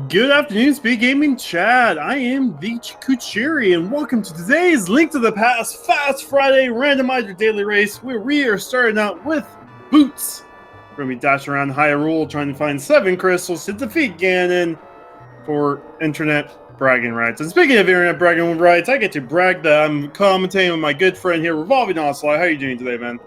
Good afternoon, Speed Gaming Chat. I am the Kuchiri, and welcome to today's Link to the Past Fast Friday Randomizer Daily Race, where we are starting out with Boots. We're going to be dashing around Hyrule trying to find 7 crystals to defeat Ganon for internet bragging rights. And speaking of internet bragging rights, I get to brag that I'm commentating with my good friend here, Revolving Ocelot. How are you doing today, man?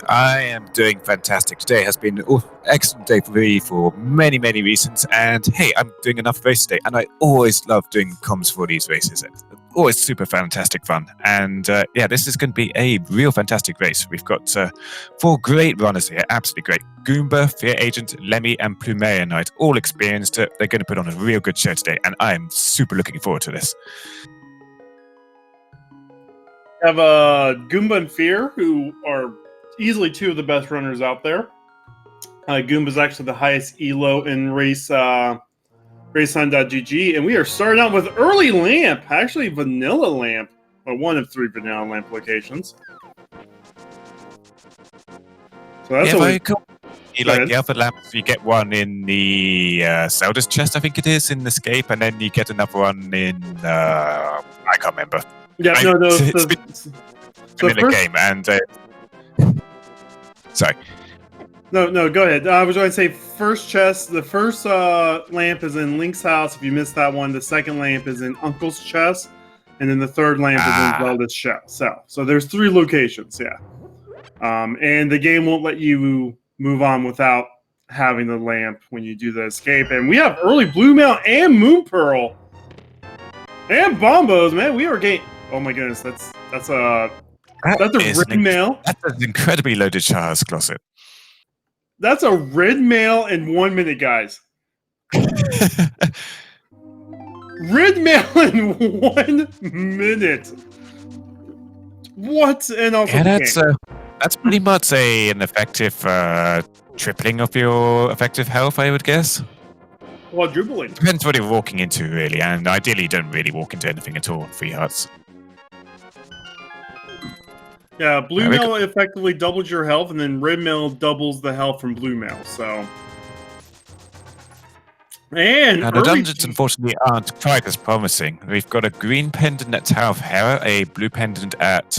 I am doing fantastic. Today has been an excellent day for me for many, many reasons. And hey, I'm doing enough race today. And I always love doing comms for these races. It's always super fantastic fun. And yeah, this is going to be a real fantastic race. We've got 4 great runners here. Absolutely great. Goomba, Fear Agent, Lemmy, and Plumeria Knight. All experienced. They're going to put on a real good show today. And I'm super looking forward to this. I have Goomba and Fear, who are easily 2 of the best runners out there. Goomba's actually the highest elo in raceline.gg, and we are starting out with early lamp, actually vanilla lamp, or one of 3 vanilla lamp locations. So that's you like the other lamps, you get one in the Zelda's chest, I think it is, in Escape, and then you get another one in I can't remember. Yeah, it's been in the game, and sorry. No, go ahead. I was going to say first chest. The first lamp is in Link's house. If you missed that one, the second lamp is in Uncle's chest, and then the third lamp is in Zelda's chest. So there's 3 locations, yeah. And the game won't let you move on without having the lamp when you do the escape. And we have early Blue Mail and Moon Pearl and Bombos, man. We are getting. Oh my goodness, that's a red mail. That's an incredibly loaded Charles closet. That's a red mail in 1 minute, guys. Red mail in 1 minute. What? And also, yeah, that's pretty much an effective tripling of your effective health, I would guess. Quadrupling. Depends what you're walking into, really, and ideally, you don't really walk into anything at all in 3 hearts. Yeah, Blue Mail effectively doubles your health, and then Red Mail doubles the health from Blue Mail, so... And the dungeons, unfortunately, aren't quite as promising. We've got a green pendant at Tower of Hera, a blue pendant at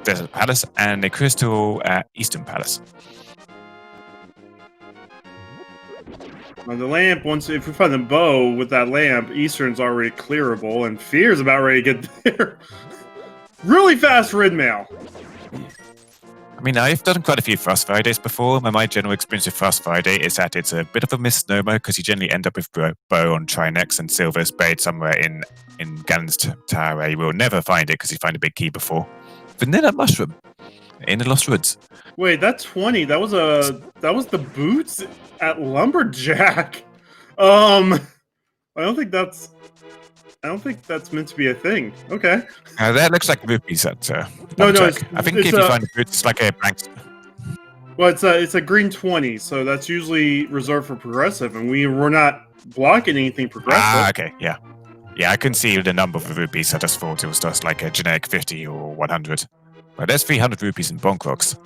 Desert Palace, and a crystal at Eastern Palace. Now the lamp, if we find the bow with that lamp, Eastern's already clearable, and Fear's about ready to get there. Really fast Red Mail. I mean, I've done quite a few Frost Fridays before, and my general experience with Frost Friday is that it's a bit of a misnomer because you generally end up with bow on Trinex and silver buried somewhere in Ganon's tower where you will never find it because you find a big key before. Vanilla Mushroom in the Lost Woods. Wait, that 20, that was the boots at Lumberjack. I don't think that's meant to be a thing. Okay. That looks like rupees at no, I think if you find the boots, it's like a blank. Well, it's a green 20, so that's usually reserved for progressive, and we're not blocking anything progressive. Okay, yeah. Yeah, I couldn't see the number of rupees. I just thought it was just like a generic 50 or 100. But there's 300 rupees in Bonk Rocks.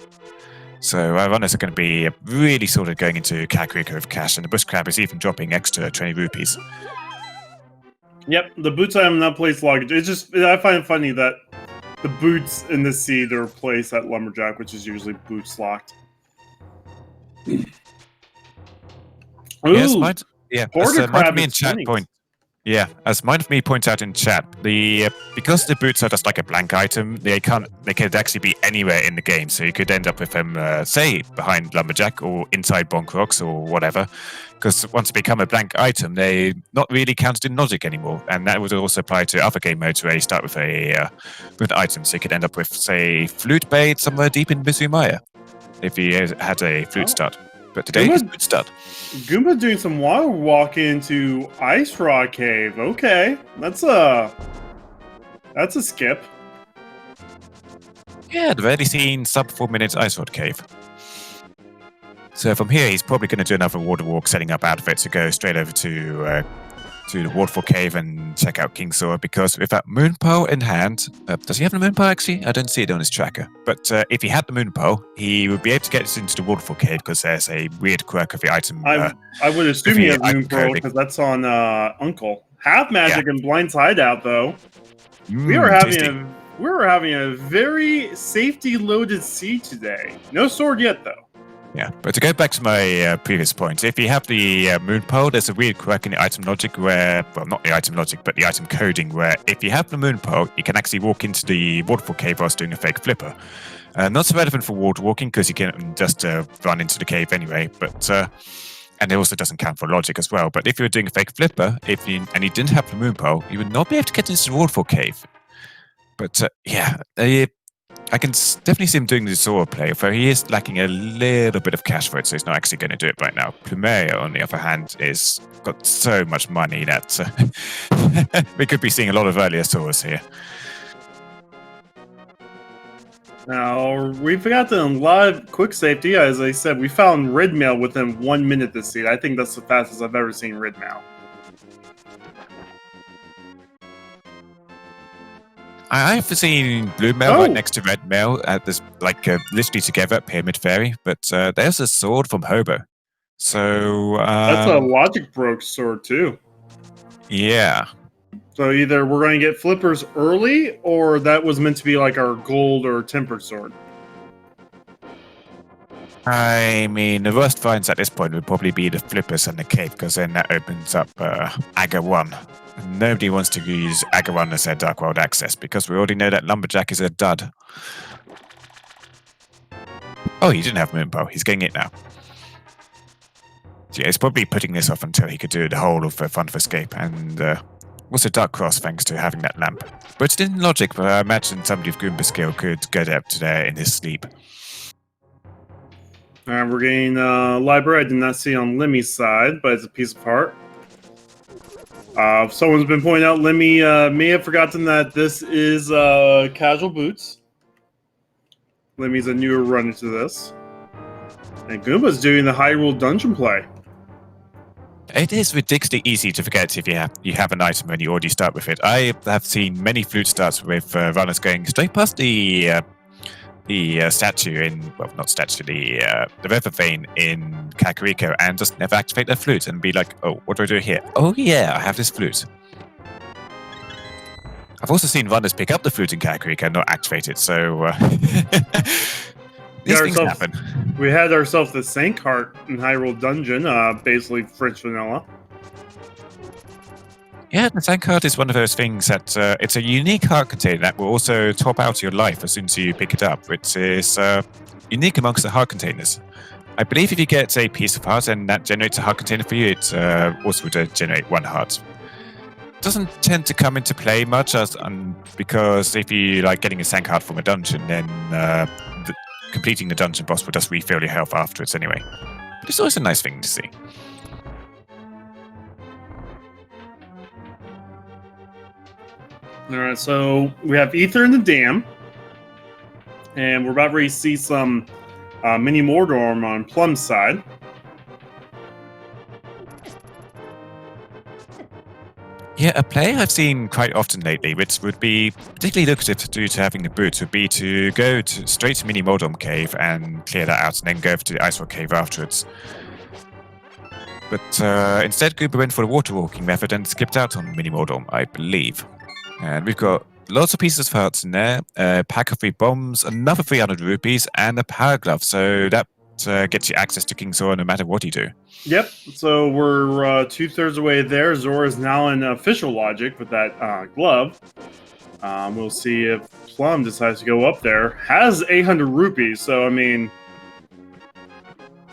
So our runners are going to be really sort of going into Kakariko of cash, and the Bush Crab is even dropping extra 20 rupees. Yep, the boots item not placed luggage. It's just, I find it funny that the boots in the seed are placed at Lumberjack, which is usually boots locked. Ooh, yes, mind me in chat point. Yeah, as Mind of Me points out in chat, because the boots are just like a blank item, they could actually be anywhere in the game. So you could end up with them, say, behind Lumberjack or inside Bonk Rocks or whatever. Because once they become a blank item, they're not really counted in logic anymore. And that would also apply to other game modes where you start with an item. So you could end up with, say, Flute Bait somewhere deep in Mizumaya if you had a flute start. But today is Flute Start. Goomba's doing some water walk into Ice Rock Cave. Okay, that's a skip. Yeah, I've already seen sub 4 minutes Ice Rock Cave. So from here, he's probably going to do another water walk, setting up outfits to go straight over to to the Waterfall Cave and check out King Sora, because with that moon pearl in hand, does he have the moon pearl actually? I don't see it on his tracker. But if he had the moon pearl, he would be able to get into the Waterfall Cave because there's a weird quirk of the item. I would assume he has moon pearl because that's on Uncle. Half magic and Blind's hideout though. We were having a very safety loaded siege today. No sword yet though. Yeah, but to go back to my previous point, if you have the moon pearl, there's a weird quirk in the item logic where, well, not the item logic, but the item coding, where if you have the moon pearl, you can actually walk into the waterfall cave whilst doing a fake flipper. Not so relevant for water walking because you can just run into the cave anyway, but and it also doesn't count for logic as well. But if you were doing a fake flipper, and you didn't have the moon pearl, you would not be able to get into the waterfall cave. But I can definitely see him doing the Zora play, though he is lacking a little bit of cash for it, so he's not actually going to do it right now. Plumeria, on the other hand, is got so much money that we could be seeing a lot of earlier Zoras here. Now, we forgot to unlock quick safety. As I said, we found red mail within 1 minute this seed. I think that's the fastest I've ever seen red mail. I've seen blue mail right next to red mail, there's literally together at Pyramid Fairy, but there's a sword from Hobo. So that's a logic broke sword too. Yeah. So either we're going to get flippers early, or that was meant to be like our gold or tempered sword. I mean, the worst finds at this point would probably be the flippers and the cave, because then that opens up Aga 1. Nobody wants to use Aga 1 as their Dark World access, because we already know that Lumberjack is a dud. Oh, he didn't have Moonbow. He's getting it now. So yeah, he's probably putting this off until he could do the whole of Fun of Escape, and also Dark Cross thanks to having that lamp. But it's in logic, but I imagine somebody with Goomba skill could get up to there in his sleep. We're getting library I did not see on Lemmy's side, but it's a piece of art. Someone's been pointing out Lemmy may have forgotten that this is casual boots. Lemmy's a newer run into this. And Goomba's doing the Hyrule dungeon play. It is ridiculously easy to forget if you have an item when you already start with it. I have seen many flute starts with runners going straight past the statue in, well, not statue, the river vein in Kakariko, and just never activate their flute and be like, oh, what do I do here? Oh yeah, I have this flute. I've also seen runners pick up the flute in Kakariko and not activate it, so these things happen. We had ourselves the Sank Heart in Hyrule Dungeon, basically French vanilla. Yeah, the Sank Heart is one of those things that it's a unique heart container that will also top out your life as soon as you pick it up, which is unique amongst the heart containers. I believe if you get a piece of heart and that generates a heart container for you, it also would generate one heart. Doesn't tend to come into play much, because if you like getting a Sank Heart from a dungeon, then completing the dungeon boss will just refill your health afterwards anyway. But it's always a nice thing to see. Alright, so we have Ether in the Dam. And we're about ready to see some mini Mordorm on Plum's side. Yeah, a play I've seen quite often lately, which would be particularly lucrative due to having the boots, would be to go straight to Mini Mordorm Cave and clear that out, and then go over to the Ice Rock Cave afterwards. But instead, Goober went for the water walking method and skipped out on Mini Mordorm, I believe. And we've got lots of pieces of hearts in there, a pack of 3 bombs, another 300 rupees, and a power glove. So that gets you access to King Zora no matter what you do. Yep, so we're 2/3 away there. Zora is now in official logic with that glove. We'll see if Plum decides to go up there. Has 800 rupees, so I mean,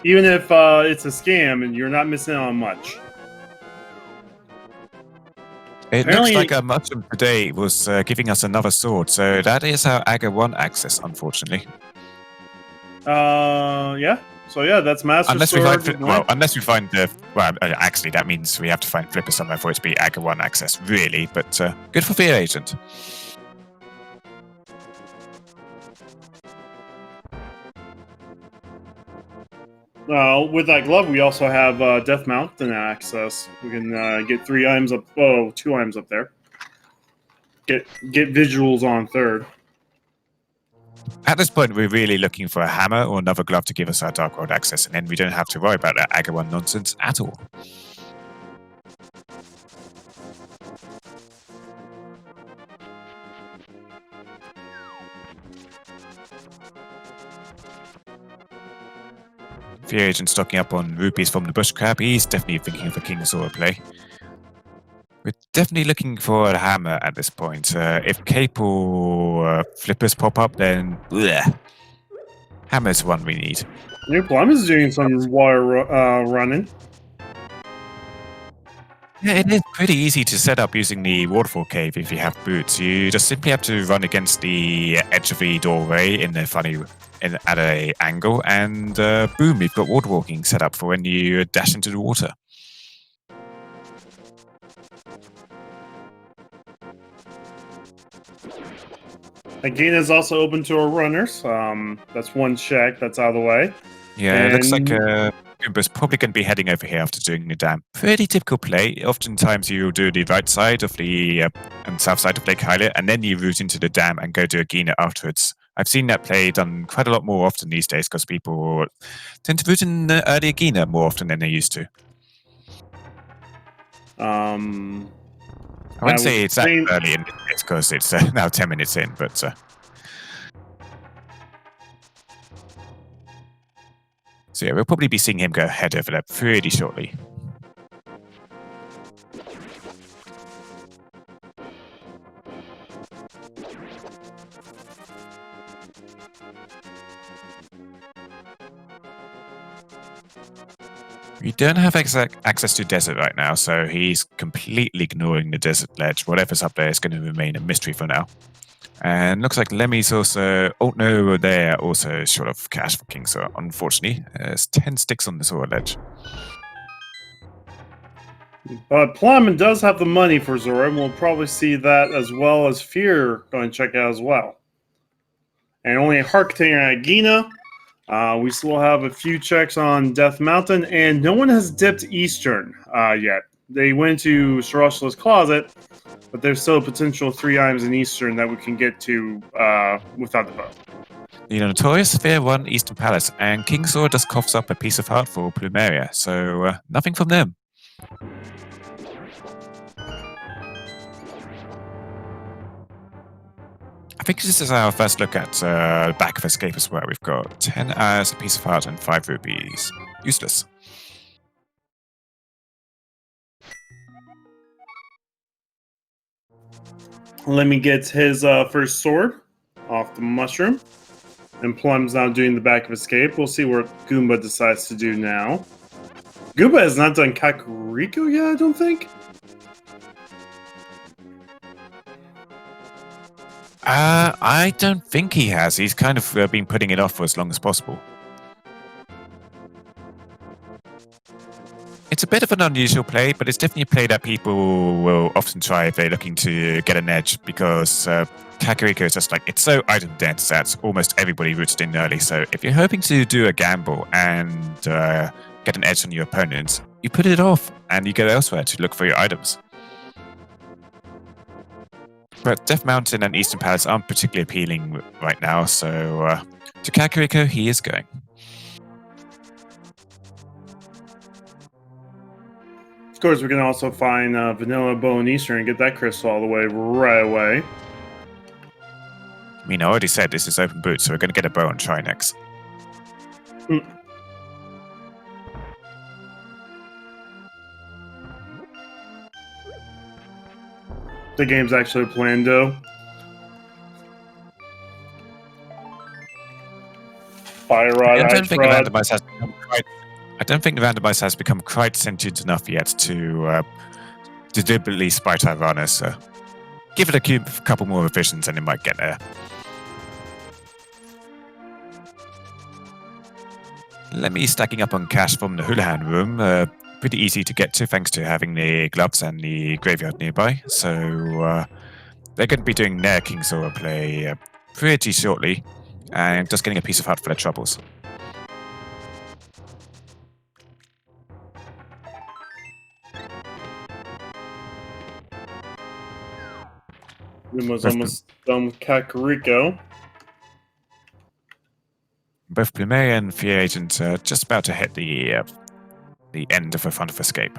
even if it's a scam, and you're not missing out on much. It looks like much of today was giving us another sword, so that is our Aga 1 access, unfortunately. Yeah. So yeah, that's Master Sword. Unless we find the... Well, actually, that means we have to find Flipper somewhere for it to be Aga 1 access, really, but good for Fear Agent. With that glove, we also have Death Mountain access. We can get 3 items up. Oh, 2 items up there. Get visuals on third. At this point, we're really looking for a hammer or another glove to give us our Dark World access, and then we don't have to worry about that Agawan nonsense at all. Fear Agent stocking up on rupees from the bush crab. He's definitely thinking of a King Zora play. We're definitely looking for a hammer at this point. If cape or flippers pop up, then bleh. Hammer's the one we need. New Plum is doing some water running. Yeah, it is pretty easy to set up using the waterfall cave if you have boots. You just simply have to run against the edge of the doorway at an angle, and boom, you've got water walking set up for when you dash into the water. Again, is also open to our runners. That's one check that's out of the way. Yeah, it looks like Goomba's probably going to be heading over here after doing the dam. Pretty typical play. Oftentimes you do the right side of the and south side of Lake Hylia, and then you route into the dam and go to Agina afterwards. I've seen that play done quite a lot more often these days because people tend to route in the Agina more often than they used to. I wouldn't say it's that early in this because it's now 10 minutes in, but... So yeah, we'll probably be seeing him go ahead over that pretty shortly. We don't have access to desert right now, so he's completely ignoring the desert ledge. Whatever's up there is going to remain a mystery for now. And looks like Lemmy's also... Oh no, they're also short of cash for King Zora, unfortunately. There's 10 sticks on the Zora ledge. But Plum does have the money for Zora, and we'll probably see that as well as Fear going to check out as well. And only a heart container at Agina. We still have a few checks on Death Mountain, and no one has dipped Eastern yet. They went to Sarashala's Closet, but there's still a potential 3 items in Eastern that we can get to without the boat. The notorious Fair One Eastern Palace, and King Zora just coughs up a piece of heart for Plumeria, so nothing from them. I think this is our first look at back of Escape as well. We've got 10 hours, a piece of heart, and 5 rupees. Useless. Let me get his first sword off the mushroom. And Plum's now doing the back of Escape. We'll see what Goomba decides to do now. Goomba has not done Kakariko yet, I don't think. I don't think he has. He's kind of been putting it off for as long as possible. It's a bit of an unusual play, but it's definitely a play that people will often try if they're looking to get an edge, because Kakariko is just like, it's so item dense that almost everybody roots in early. So if you're hoping to do a gamble and get an edge on your opponents, you put it off and you go elsewhere to look for your items. But Death Mountain and Eastern Palace aren't particularly appealing right now, so to Kakariko, he is going. Of course, we can also find Vanilla Bow in Eastern and get that crystal all the way right away. I mean, I already said this is open boot, so we're going to get a bow on Trinex. The game's actually planned, though. Fire Rod, I don't think the randomizer has become quite sentient enough yet to deliberately spite our runners. So give it a couple more revisions and it might get there. Let me stacking up on cash from the Houlihan room. Pretty easy to get to thanks to having the gloves and the graveyard nearby. So they're going to be doing their King Zora play pretty shortly and just getting a piece of heart for their troubles. Luma's almost done with Kakariko. Both Plumet and Free Agent are just about to hit the end of a Front of Escape.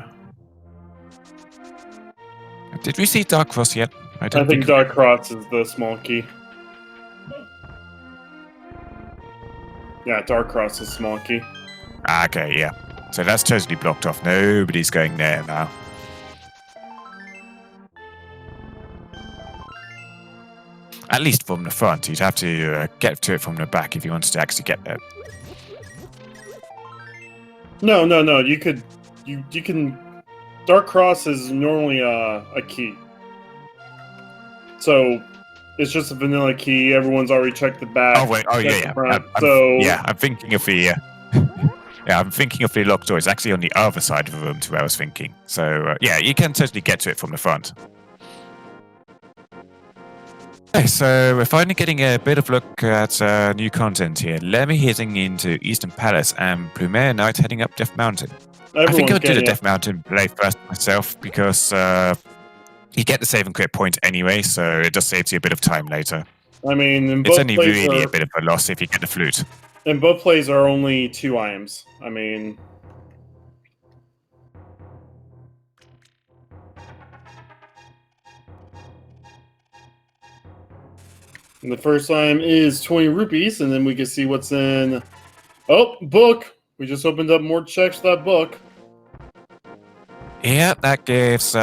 Did we see Dark Cross yet? I think Dark Cross is the small key. Yeah, Dark Cross is small key. Okay, yeah. So that's totally blocked off. Nobody's going there now. At least from the front. You'd have to get to it from the back if you wanted to actually get there. No. You can. Dark Cross is normally a key. So it's just a vanilla key. Everyone's already checked the back. Oh wait. Oh yeah. I'm thinking of the. I'm thinking of the locked door. It's actually on the other side of the room to where I was thinking. So yeah, you can totally get to it from the front. Okay, so we're finally getting a bit of look at new content here. Lemmy heading into Eastern Palace and Plumet Knight heading up Death Mountain. I think I'll do the Death Mountain play first myself because you get the save and crit point anyway, so it just saves you a bit of time later. I mean, it's only really a bit of a loss if you get the flute. And both plays are only 2 items. I mean... And the first item is 20 rupees, and then we can see what's in... Oh, book! We just opened up more checks to that book. Yeah, that gives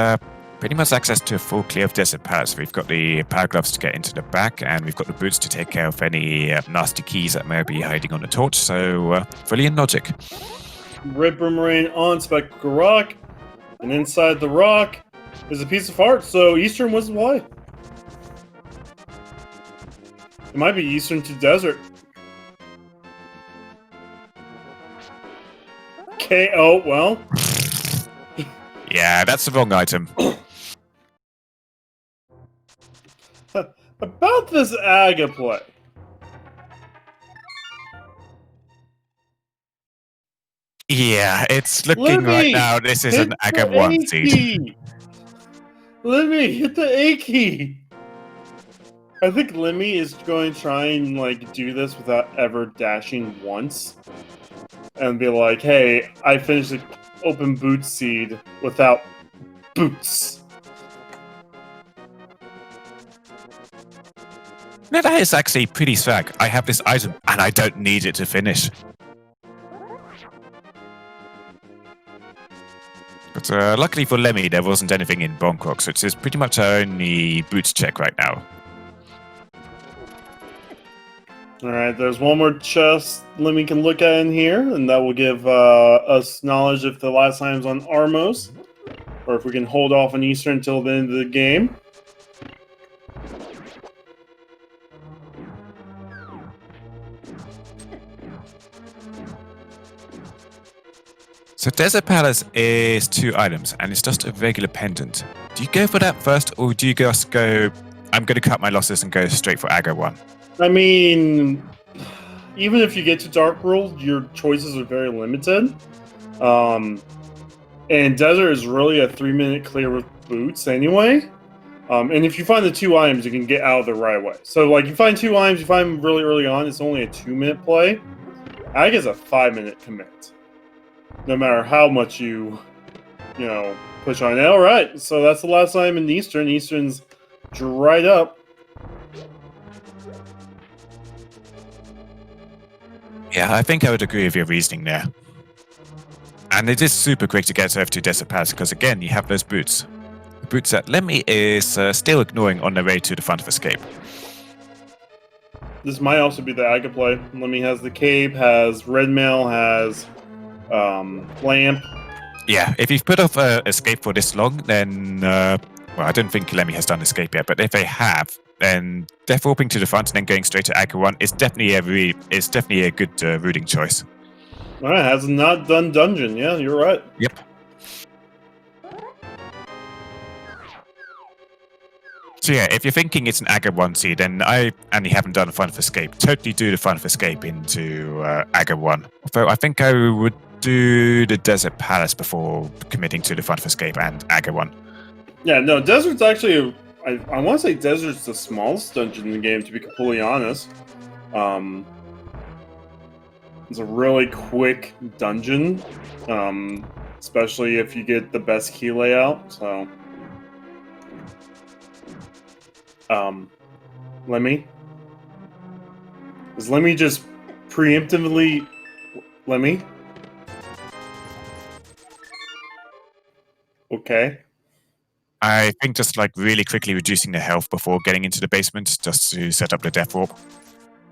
pretty much access to a full clear of Desert Palace. We've got the power gloves to get into the back, and we've got the boots to take care of any nasty keys that may be hiding on the torch, so fully in logic. Red Boomerang on Spectacle Rock, and inside the rock is a piece of heart, so Eastern was why. It might be Eastern to Desert. KO, well. Yeah, that's the wrong item. About this Aga play. Yeah, it's looking right now. This is an Aga 1 seed. Lemmy, hit the A key. I think Lemmy is going to try and do this without ever dashing once. And be like, hey, I finished the open boot seed without boots. No, that is actually pretty swag. I have this item and I don't need it to finish. But luckily for Lemmy, there wasn't anything in Bangkok, so it's pretty much our only boots check right now. Alright, there's one more chest Lemmy can look at in here, and that will give us knowledge if the last time's on Armos, or if we can hold off on Eastern until the end of the game. So Desert Palace is 2 items, and it's just a regular pendant. Do you go for that first, or do you just go, I'm going to cut my losses and go straight for Aga 1? I mean, even if you get to Dark World, your choices are very limited. And Desert is really a 3-minute clear with boots anyway. And if you find the 2 items, you can get out of there right away. So, you find 2 items, you find them really early on, it's only a 2-minute play. Aga's a 5-minute commit. No matter how much you push on it. Alright, so that's the last item in Eastern. Eastern's dried up. Yeah, I think I would agree with your reasoning there. And it is super quick to get over to Desert Pass because, again, you have those boots. The boots that Lemmy is still ignoring on their way to the Front of Escape. This might also be the Aga play. Lemmy has the cape, has red mail, has lamp. Yeah, if you've put off Escape for this long, then... well, I don't think Lemmy has done Escape yet, but if they have, then Death Warping to the front and then going straight to Aga 1 is definitely a good routing choice. Alright, has not done Dungeon. Yeah, you're right. Yep. So yeah, if you're thinking it's an Aga 1 seed, then and you haven't done a Front of Escape, totally do the Front of Escape into Aga 1. Although I think I would do the Desert Palace before committing to the Front of Escape and Aga 1. Yeah, no, Desert's actually I want to say Desert's the smallest dungeon in the game, to be completely honest. It's a really quick dungeon, especially if you get the best key layout. So, Lemmy? Is Lemmy just preemptively Lemmy? Okay. I think just like really quickly reducing the health before getting into the basement just to set up the death warp.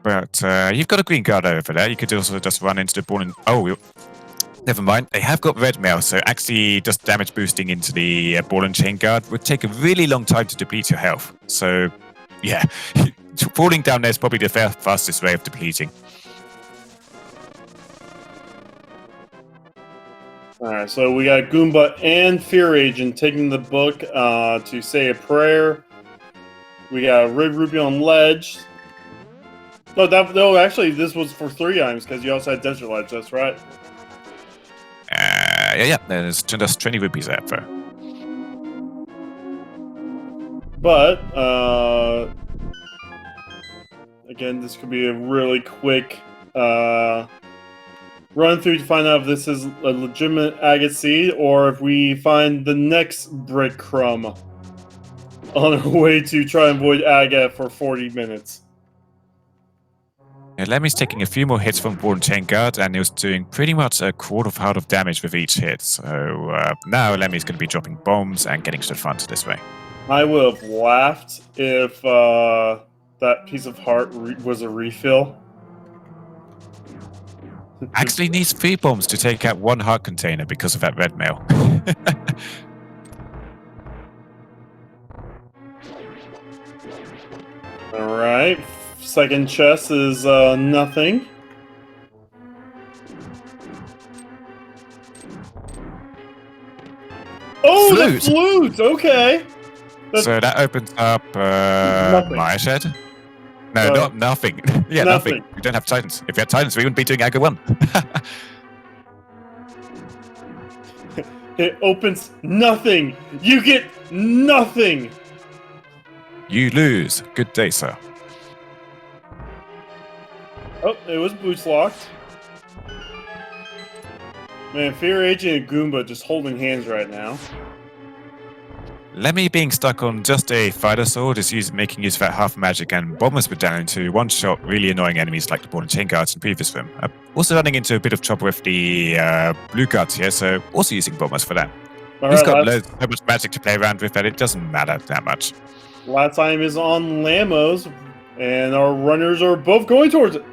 But you've got a green guard over there. You could also just run into the ball and... Oh, never mind. They have got red mail, so actually just damage boosting into the ball and chain guard would take a really long time to deplete your health. So, yeah, falling down there is probably the fastest way of depleting. Alright, so we got Goomba and Fear Agent taking the book to say a prayer. We got Red Ruby on Ledge. No, actually, this was for 3 items because you also had Desert Ledge, that's right. Yeah, there's just 20 rupees there for. But, again, this could be a really quick run through to find out if this is a legitimate agate seed or if we find the next breadcrumb on our way to try and avoid agate for 40 minutes. Yeah, Lemmy's taking a few more hits from Ball and Chain Guard, and he was doing pretty much a quarter of heart of damage with each hit. So now Lemmy's going to be dropping bombs and getting to the front this way. I would have laughed if that piece of heart was a refill. Actually needs 3 bombs to take out 1 heart container because of that red mail. Alright, second chest is nothing. Oh, flute. The flute! Okay. So that opens up my shed. No, nothing. Yeah, nothing. We don't have Titans. If we had Titans, we wouldn't be doing Agate 1. It opens nothing. You get nothing. You lose. Good day, sir. Oh, it was boots locked. Man, Fear Agent and Goomba just holding hands right now. Lemmy being stuck on just a fighter sword is making use of that half magic, and bombers were down into one-shot really annoying enemies like the Ball and Chain Guards in previous room. Also running into a bit of trouble with the blue guards here, so also using bombers for that. He's got so much magic to play around with that it doesn't matter that much. Last time is on Lamos, and our runners are both going towards it.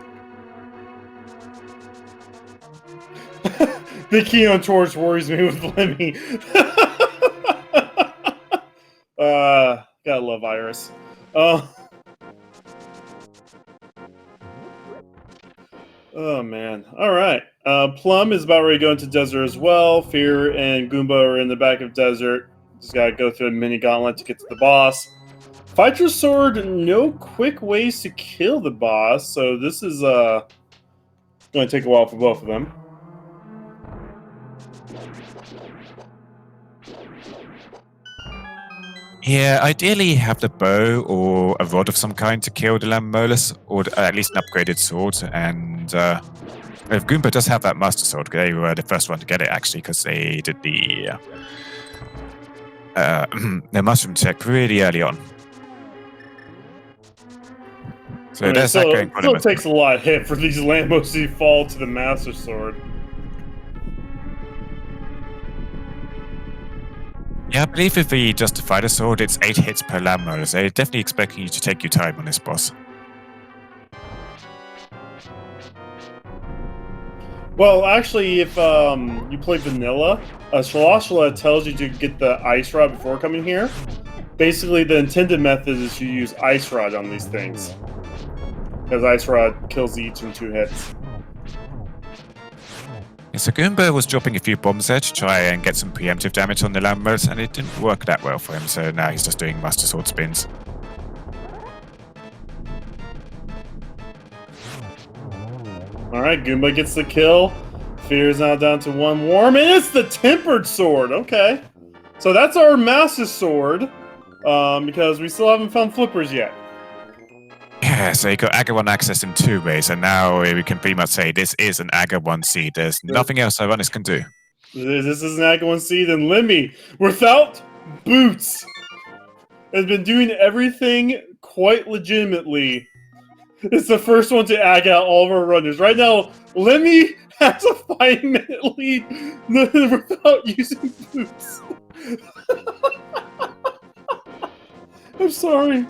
Big Keon Torch worries me with Lemmy. Gotta love Iris. Oh man. Alright. Plum is about ready to go into Desert as well. Fear and Goomba are in the back of Desert. Just gotta go through a mini gauntlet to get to the boss. Fight your sword, no quick ways to kill the boss, so this is going to take a while for both of them. Yeah, ideally have the bow or a rod of some kind to kill the Lammermolas, or at least an upgraded sword. And if Goomba does have that Master Sword, they were the first one to get it actually, because they did the mushroom check pretty early on. So there's that going on. It still takes a lot of hit for these Lambos to fall to the Master Sword. Yeah, I believe if we justify the sword, it's 8 hits per Lammo, so they're definitely expecting you to take your time on this boss. Well, actually, if you play vanilla, Shalashla tells you to get the Ice Rod before coming here. Basically, the intended method is to use Ice Rod on these things, because Ice Rod kills each in 2 hits. Yeah, so Goomba was dropping a few bombs there to try and get some preemptive damage on the Lambos, and it didn't work that well for him, so now he's just doing Master Sword spins. Alright, Goomba gets the kill. Fear is now down to 1 warm, and it's the Tempered Sword! Okay. So that's our Master Sword. because we still haven't found flippers yet. Yeah, so you got Aga 1 access in 2 ways, and now we can pretty much say this is an Aga 1 seed. There's nothing else our runners can do. This is an Aga 1 seed, and Lemmy, without boots, has been doing everything quite legitimately. It's the first one to ag out all of our runners. Right now, Lemmy has a 5-minute lead without using boots. I'm sorry.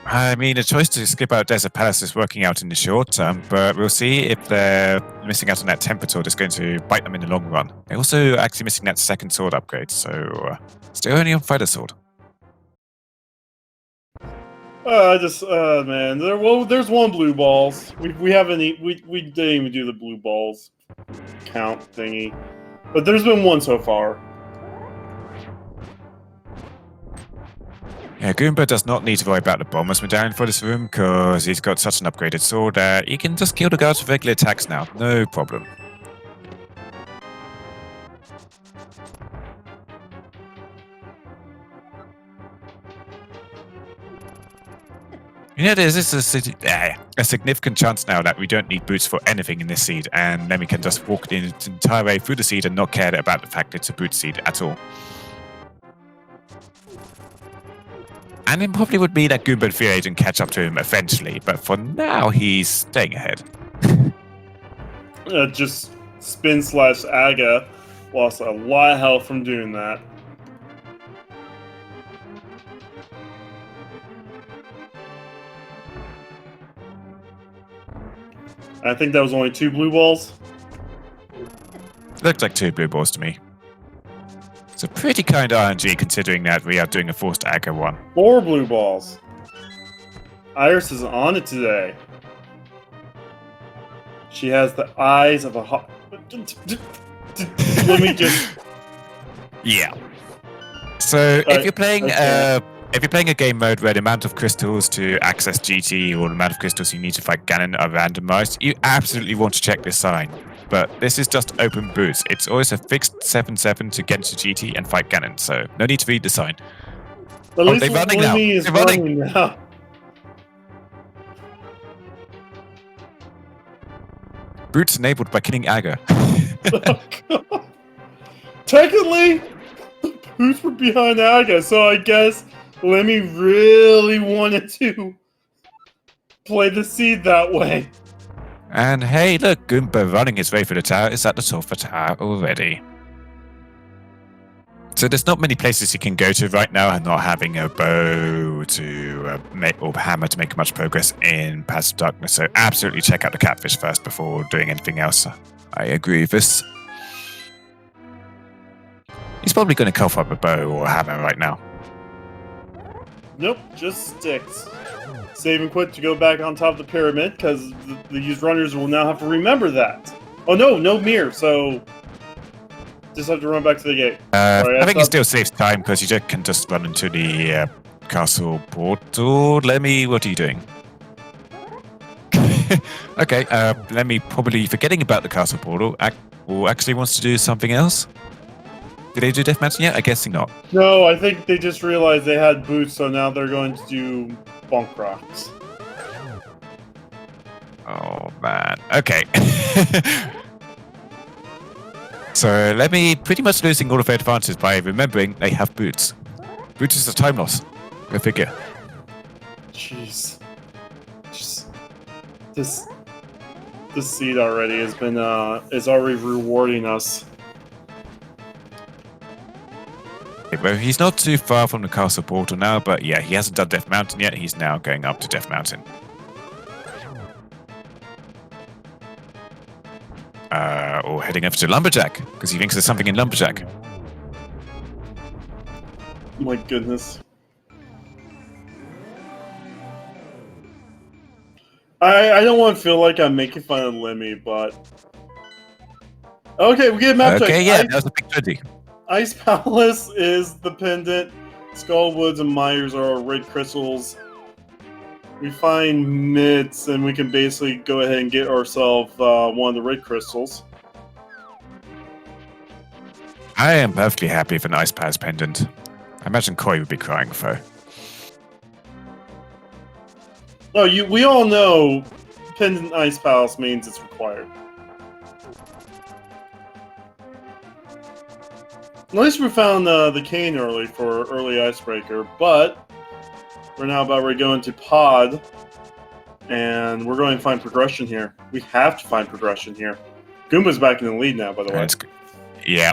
I mean, the choice to skip out Desert Palace is working out in the short term, but we'll see if they're missing out on that temper sword is going to bite them in the long run. They're also actually missing that second sword upgrade, so still only on fighter sword. Man, there's one blue balls. We haven't we didn't even do the blue balls count thingy, but there's been one so far. Yeah, Goomba does not need to worry about the Bomber's Medallion for this room, because he's got such an upgraded sword that he can just kill the guards with regular attacks now, no problem. You know, there's a significant chance now that we don't need boots for anything in this seed, and then we can just walk the entire way through the seed and not care about the fact it's a boot seed at all. And it probably would be that Goomba and Fear Agent catch up to him eventually, but for now, he's staying ahead. Just spin/Aga lost a lot of health from doing that. I think that was only 2 blue balls. Looked like 2 blue balls to me. It's a pretty kind RNG considering that we are doing a forced Aga 1. 4 blue balls. Iris is on it today. She has the eyes of a hawk. Let me just. Yeah. So if you're playing a game mode where the amount of crystals to access GT or the amount of crystals you need to fight Ganon are randomized, you absolutely want to check this sign. But this is just open boots. It's always a fixed 7/7 to get to GT and fight Ganon, so no need to read the sign. At least they're running now. They're running now. Boots enabled by killing Aga. Oh, technically, boots were behind Aga, so I guess Lemmy really wanted to play the seed that way. And hey, look, Goomba running his way for the tower is at the top of the tower already. So there's not many places you can go to right now, and not having a bow to make or hammer to make much progress in Paths of Darkness. So absolutely check out the catfish first before doing anything else. I agree with this. He's probably going to cough up a bow or a hammer right now. Nope, just sticks. Save and quit to go back on top of the pyramid, because these runners will now have to remember that. Oh no mirror, so just have to run back to the gate. I think it still saves time, because you can just run into the castle portal. Lemmy, what are you doing? Okay, Lemmy probably forgetting about the castle portal, or actually wants to do something else. Did they do death mountain yet? I guess not. No, I think they just realized they had boots, so now they're going to do bonk rocks. Oh man. Okay. So let me pretty much losing all of their advantages by remembering they have boots. Boots is a time loss. Go figure. Jeez. Just this seed already has been is already rewarding us. Well, he's not too far from the castle portal now, but yeah, he hasn't done Death Mountain yet. He's now going up to Death Mountain. Or heading over to Lumberjack, because he thinks there's something in Lumberjack. My goodness. I don't want to feel like I'm making fun of Lemmy, but... Okay, we get a map check. Okay, yeah, that was a big 20. Ice Palace is the pendant. Skullwoods and Myers are our red crystals. We find mitts, and we can basically go ahead and get ourselves one of the red crystals. I am perfectly happy with an Ice Palace pendant. I imagine Koi would be crying though. No, we all know pendant Ice Palace means it's required. At least we found the cane early for early Icebreaker, but we're now about ready to go into Pod, and we're going to find progression here. We have to find progression here. Goomba's back in the lead now, by the way. Yeah.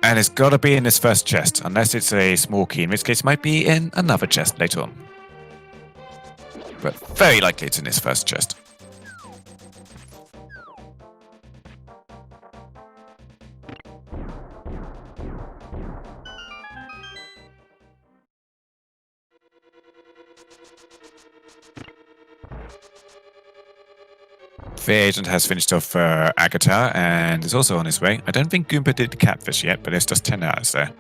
And it's got to be in this first chest, unless it's a small key, in which case it might be in another chest later on. But very likely it's in this first chest. The agent has finished off Agatha and is also on his way. I don't think Goomba did the catfish yet, but there's just 10 hours there.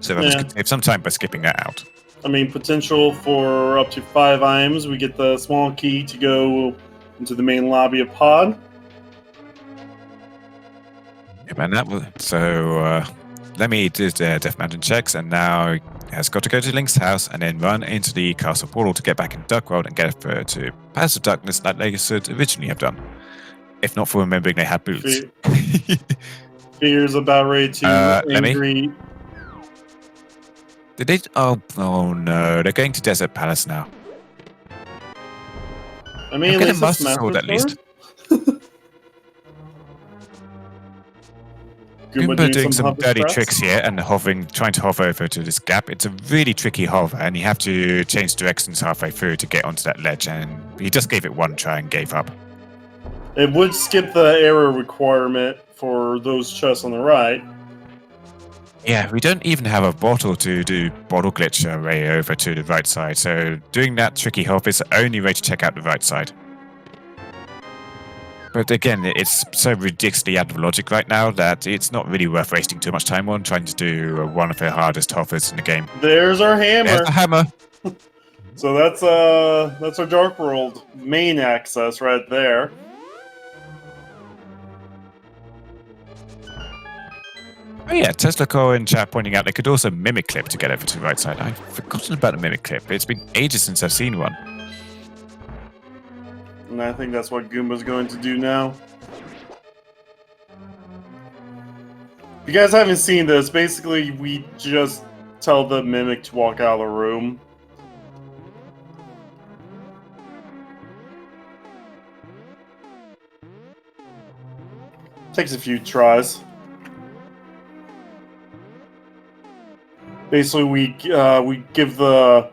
So that must save some time by skipping that out. I mean, potential for up to 5 items. We get the small key to go into the main lobby of Pod. Yeah, man, that was, so let me do the Death Mountain checks, and now has got to go to Link's house and then run into the castle portal to get back in Duck World and get to Palace of Darkness like they should originally have done. If not for remembering they had boots. Fear's about ready to angry. Did they? Oh no, they're going to Desert Palace now. I mean, get a Master Sword at least. Goomba doing some dirty tricks here and trying to hover over to this gap. It's a really tricky hover, and you have to change directions halfway through to get onto that ledge, and he just gave it one try and gave up. It would skip the error requirement for those chests on the right. Yeah, we don't even have a bottle to do bottle glitch array over to the right side, so doing that tricky hover is the only way to check out the right side. But again, it's so ridiculously out of logic right now that it's not really worth wasting too much time on trying to do one of the hardest hovers in the game. There's our hammer. There's the hammer. So that's our Dark World main access right there. Oh yeah, Tesla Core in chat pointing out they could also mimic clip to get over to the right side. I've forgotten about the mimic clip. It's been ages since I've seen one. And I think that's what Goomba's going to do now. If you guys haven't seen this, basically we just tell the mimic to walk out of the room. Takes a few tries. Basically, we give the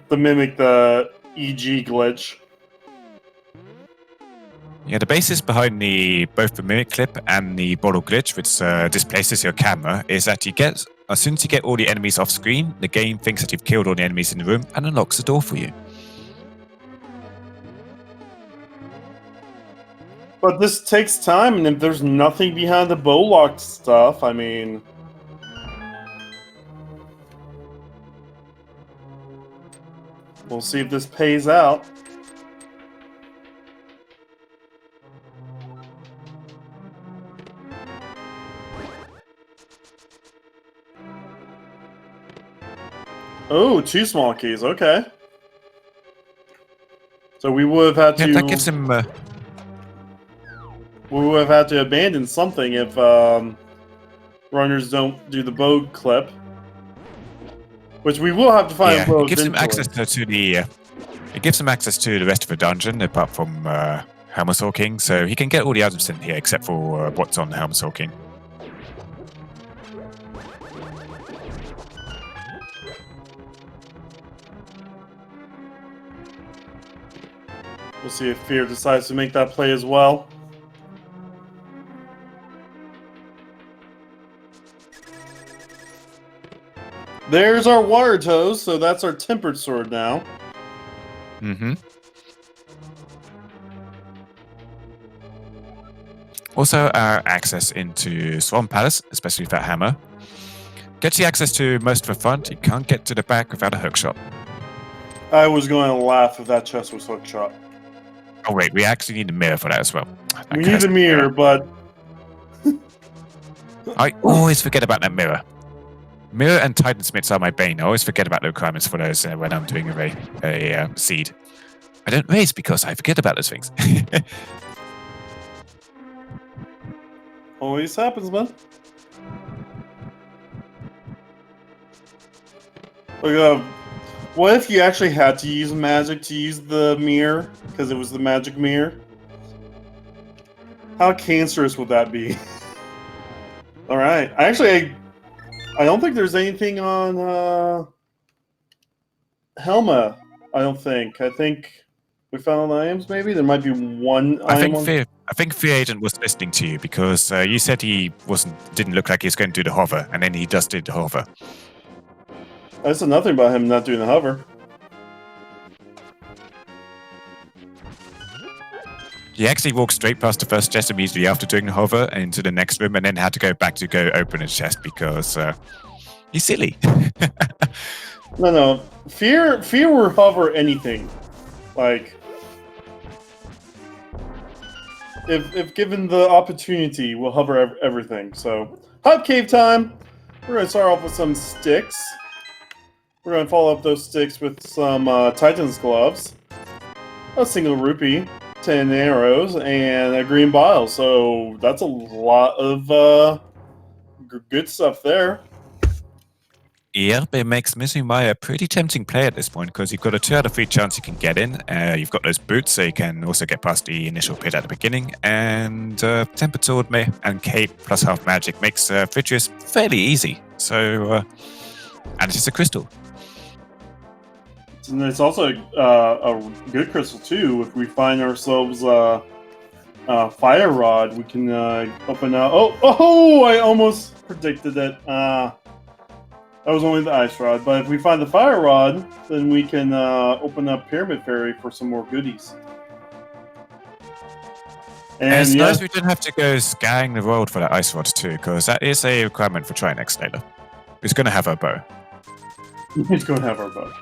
mimic the EG glitch. Yeah, the basis behind both the mimic clip and the bottle glitch, which displaces your camera, is that as soon as you get all the enemies off screen, the game thinks that you've killed all the enemies in the room and unlocks the door for you. But this takes time, and if there's nothing behind the bow locked stuff, I mean... We'll see if this pays out. Oh, 2 small keys, okay. So we would have had to... Yeah, that gives him... We would have had to abandon something if runners don't do the bow clip. Which we will have to find. Yeah, it gives him access to the. It gives him access to the rest of the dungeon, apart from Helmasaur King, so he can get all the items in here except for what's on Helmasaur King. We'll see if Fear decides to make that play as well. There's our water toes, so that's our tempered sword now. Mm-hmm. Also, our access into Swan Palace, especially with that hammer, gets you access to most of the front. You can't get to the back without a hookshot. I was going to laugh if that chest was hookshot. Oh wait, we actually need a mirror for that as well. We need a mirror, but... I always forget about that mirror. Mirror and Titan Smiths are my bane. I always forget about the requirements for those when I'm doing a seed. I don't race because I forget about those things. Always happens, man. Like, what if you actually had to use magic to use the mirror because it was the magic mirror? How cancerous would that be? All right. I don't think there's anything on Helma. I don't think. I think we found items. Maybe there might be one. I think Fear Agent was listening to you because you said he didn't look like he was going to do the hover, and then he just did the hover. I said nothing about him not doing the hover. He actually walked straight past the first chest immediately after doing the hover into the next room, and then had to go back to go open a chest because he's silly. No. Fear will hover anything. Like, if given the opportunity, we'll hover everything. So, hot cave time. We're gonna start off with some sticks. We're gonna follow up those sticks with some Titan's gloves, a single rupee, 10 arrows, and a green bile. So that's a lot of good stuff there. Yeah, but it makes Missing Maya a pretty tempting play at this point because you've got a 2 out of 3 chance you can get in. You've got those boots, so you can also get past the initial pit at the beginning. And Tempered Sword and Cape plus half magic makes Fritrius fairly easy. So, and it's just a crystal. And it's also a good crystal too. If we find ourselves Fire Rod, we can open up. Oh! I almost predicted it. That was only the Ice Rod. But if we find the Fire Rod, then we can open up Pyramid Fairy for some more goodies. And it's nice we didn't have to go scouring the world for that Ice Rod too, because that is a requirement for Trinex later. Who's going to have our bow? He's going to have our bow.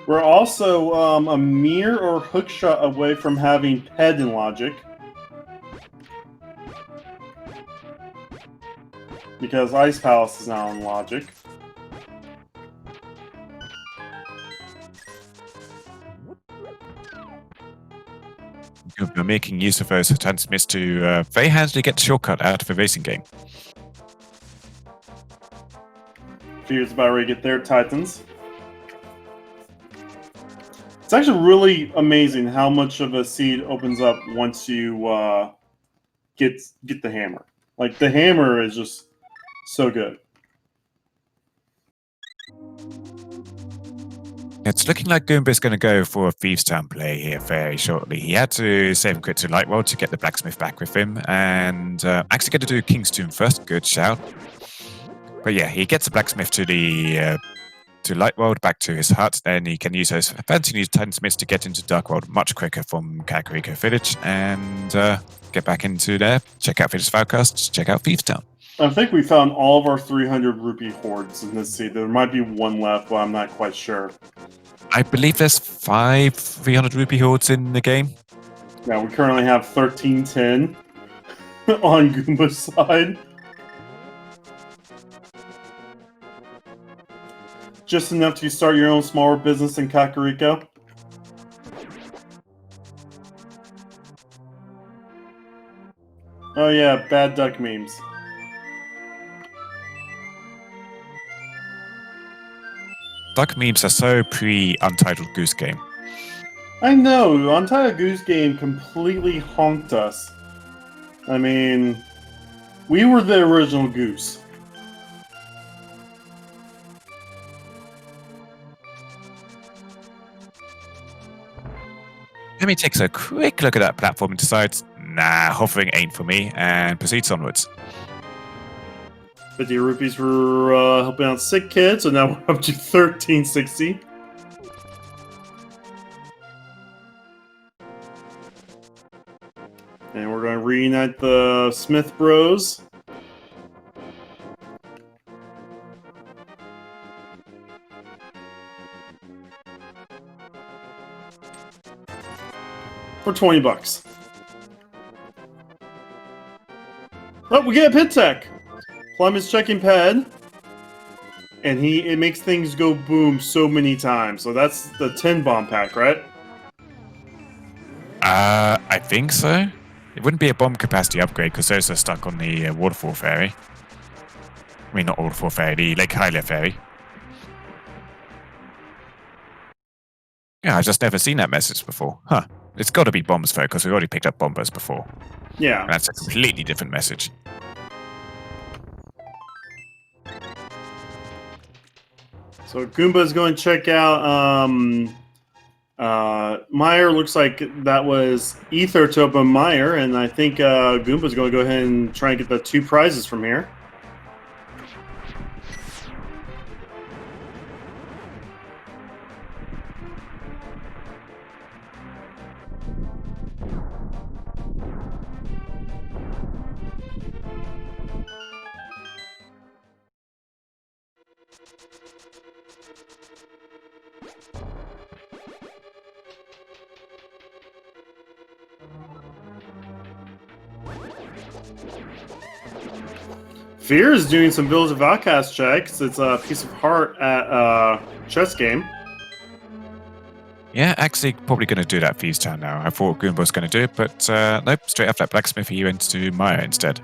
We're also a mirror or hook shot away from having Head in Logic. Because Ice Palace is now in Logic. You're making use of those Titan Smiths to very handily get the shortcut out of a racing game. Fear's about ready to get their Titans. It's actually really amazing how much of a seed opens up once you get the hammer. Like, the hammer is just so good. It's looking like Goomba's going to go for a Thieves Town play here very shortly. He had to save and quit to Lightworld to get the blacksmith back with him, and actually going to do King's Tomb first. Good shout. But yeah, he gets the blacksmith to the to Lightworld, back to his hut. Then he can use those fancy new Titan Smiths to get into Darkworld much quicker from Kakariko Village and get back into there. Check out Village Forecasts. Check out Thieves Town. I think we found all of our 300 rupee hoards in this seed. There might be one left, but I'm not quite sure. I believe there's 5 300 rupee hoards in the game. Yeah, we currently have 1310 on Goomba's side. Just enough to start your own smaller business in Kakariko. Oh yeah, bad duck memes. Duck memes are so pre-Untitled Goose Game. I know, Untitled Goose Game completely honked us. I mean, we were the original goose. Amy takes a quick look at that platform and decides, nah, hovering ain't for me, and proceeds onwards. 50 rupees for helping out sick kids, so now we're up to 1360. And we're going to reunite the Smith Bros. For 20 bucks. Oh, we get a pit tech! Plum is checking pad. And it makes things go boom so many times. So that's the 10 bomb pack, right? I think so. It wouldn't be a bomb capacity upgrade because those are stuck on the Waterfall Fairy. I mean, not Waterfall Fairy, the Lake Hylia Fairy. Yeah, I've just never seen that message before. Huh. It's got to be bombs, though, because we already picked up bombers before. Yeah. And that's a completely different message. So Goomba's going to check out Meyer. Looks like that was Ether to open Meyer, and I think Goomba's going to go ahead and try and get the 2 prizes from here. Fear is doing some Village of Outcast checks. It's a piece of heart at chess game. Yeah, actually, probably going to do that Thieves Town now. I thought Goomba was going to do it, but nope, straight after that Blacksmith, he went to Maya instead.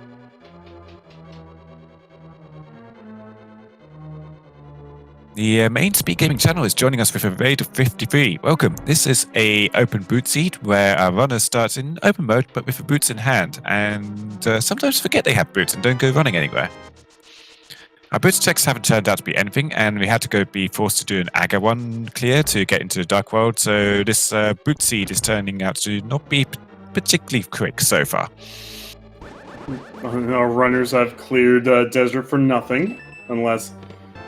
The main Speed Gaming channel is joining us with a raid of 53. Welcome. This is a open boot seed where our runners start in open mode but with the boots in hand, and sometimes forget they have boots and don't go running anywhere. Our boots checks haven't turned out to be anything, and we had to be forced to do an Aga 1 clear to get into the Dark World, so this boot seed is turning out to not be particularly quick so far. Our runners have cleared desert for nothing, unless...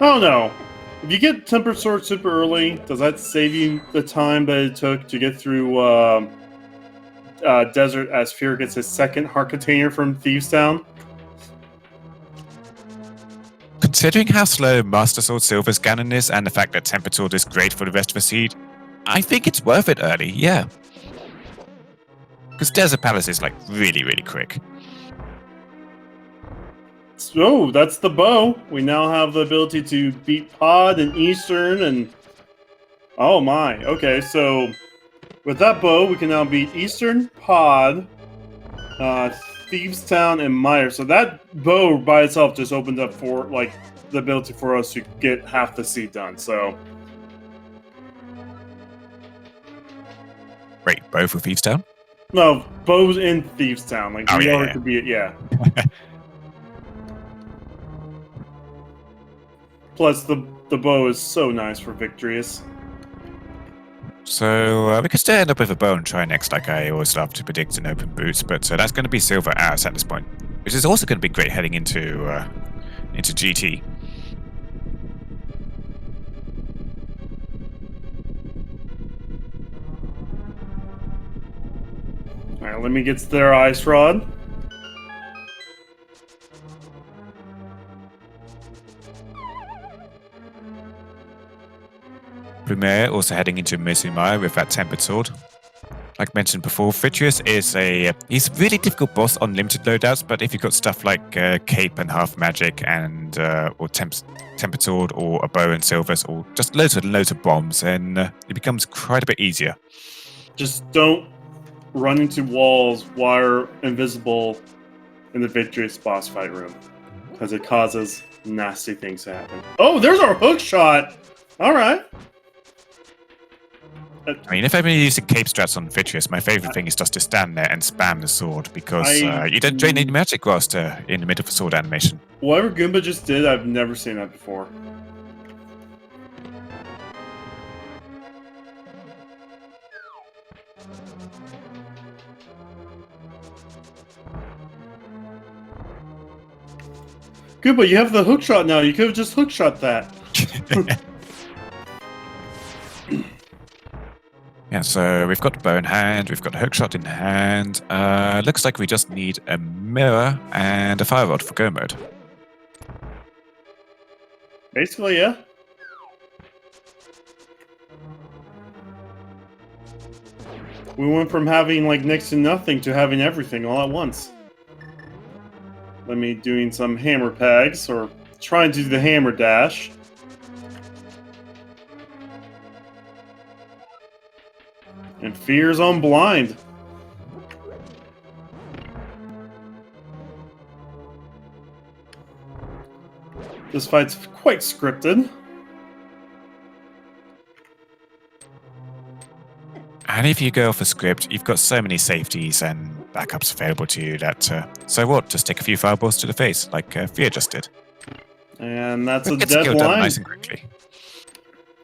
Oh no! If you get Tempered Sword super early, does that save you the time that it took to get through desert as Fear gets his second heart container from Thieves Town? Considering how slow Master Sword Silver's Ganon is and the fact that Tempered Sword is great for the rest of the seed, I think it's worth it early, yeah. Because Desert Palace is like really, really quick. So that's the bow. We now have the ability to beat Pod and Eastern and... Oh my, okay, so with that bow, we can now beat Eastern, Pod, Thieves Town, and Meyer. So that bow by itself just opened up for, like, the ability for us to get half the seed done, so... Wait, bow for Thieves Town? No, bows in Thieves Town. Like, oh, we yeah, already could be it, yeah. Plus, the bow is so nice for Victorious. So we could still end up with a bow and try next, like I always love to predict in open boots, but that's going to be Silver Ass at this point, which is also going to be great heading into GT. All right, let me get their Ice Rod. Brumaire also heading into Mizumaya with that Tempered Sword. Like mentioned before, Vitreous is he's a really difficult boss on limited loadouts, but if you've got stuff like Cape and Half Magic and or Tempered Sword or a bow and silvers or just loads of bombs, then it becomes quite a bit easier. Just don't run into walls while you're invisible in the Victorious boss fight room, because it causes nasty things to happen. Oh, there's our hook shot! Alright. I mean, if I'm using cape strats on Vitreous, my favorite thing is just to stand there and spam the sword, because you don't drain any magic whilst in the middle of a sword animation. Whatever Goomba just did, I've never seen that before. Goomba, you have the hook shot now. You could have just hook shot that. Yeah, so we've got the bow in hand, we've got the hookshot in hand. Looks like we just need a mirror and a fire rod for go mode. Basically, yeah. We went from having like next to nothing to having everything all at once. Let me doing some hammer pegs, or trying to do the hammer dash. And Fear's on blind. This fight's quite scripted. And if you go off a script, you've got so many safeties and backups available to you that, so what, just take a few fireballs to the face, like Fear just did. And that's a Gets the kill done deadline. nice and quickly.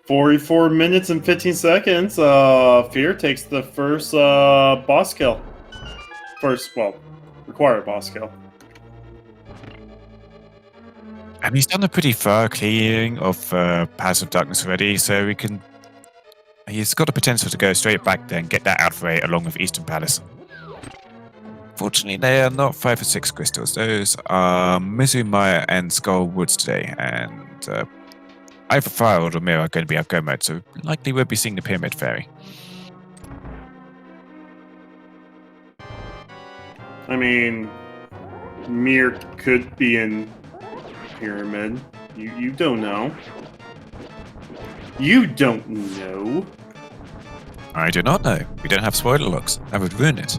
44 minutes and 15 seconds. Fear takes the first boss kill. Required boss kill. And he's done a pretty thorough clearing of Palace of Darkness already, so we can... He's got the potential to go straight back there and get that out of the way along with Eastern Palace. Fortunately, they are not 5 or 6 crystals. Those are Mizumaya and Skull Woods today, and either Fire or Mirror are going to be our go mode, so likely we'll be seeing the Pyramid Fairy. I mean, Mir could be in Pyramid. You don't know. You don't know. I do not know. We don't have spoiler logs. That would ruin it.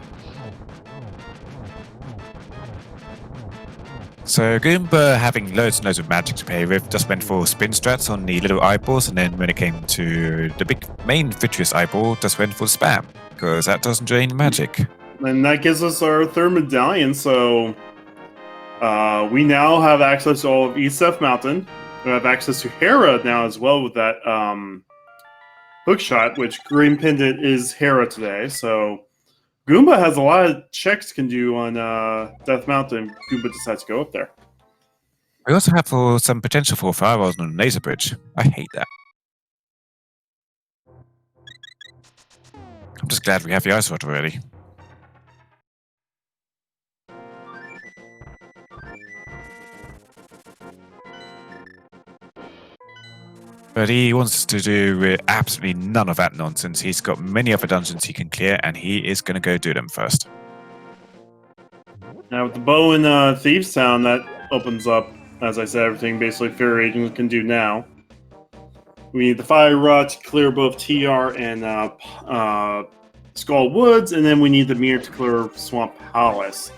So Goomba, having loads and loads of magic to play with, just went for spin strats on the little eyeballs, and then when it came to the big main vitreous eyeball, just went for spam, because that doesn't drain magic. And that gives us our third medallion, so we now have access to all of Sept Mountain. We have access to Hera now as well with that hook shot, which Green Pendant is Hera today, so Goomba has a lot of checks can do on Death Mountain. Goomba decides to go up there. We also have some potential for firewalls on the laser bridge. I hate that. I'm just glad we have the ice rod already. But he wants to do absolutely none of that nonsense. He's got many other dungeons he can clear, and he is going to go do them first. Now with the bow in Thieves Town, that opens up, as I said, everything basically Fear Agent can do now. We need the Fire Rod to clear both TR and Skull Woods, and then we need the Mirror to clear Swamp Palace.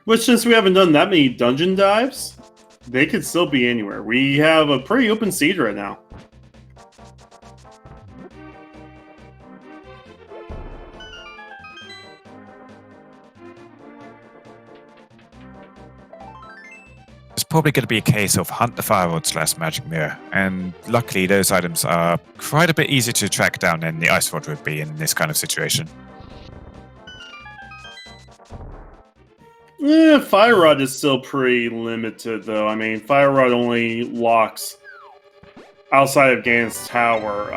Which, since we haven't done that many dungeon dives, they could still be anywhere. We have a pretty open seed right now. It's probably going to be a case of hunt the Fire Rod / Magic Mirror, and luckily those items are quite a bit easier to track down than the Ice Rod would be in this kind of situation. Fire Rod is still pretty limited, though. I mean, Fire Rod only locks outside of Ganon's Tower.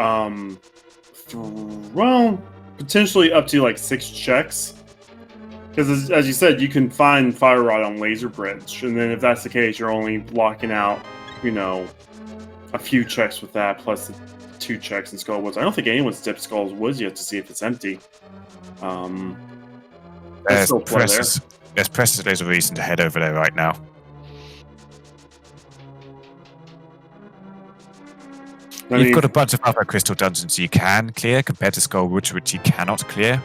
Well, potentially up to like 6 checks. Because, as you said, you can find Fire Rod on Laser Bridge. And then if that's the case, you're only blocking out, you know, a few checks with that, plus the 2 checks in Skull Woods. I don't think anyone's dipped Skull Woods yet to see if it's empty. There's There's a reason to head over there right now. You've got a bunch of other crystal dungeons you can clear compared to Skull Woods, which you cannot clear.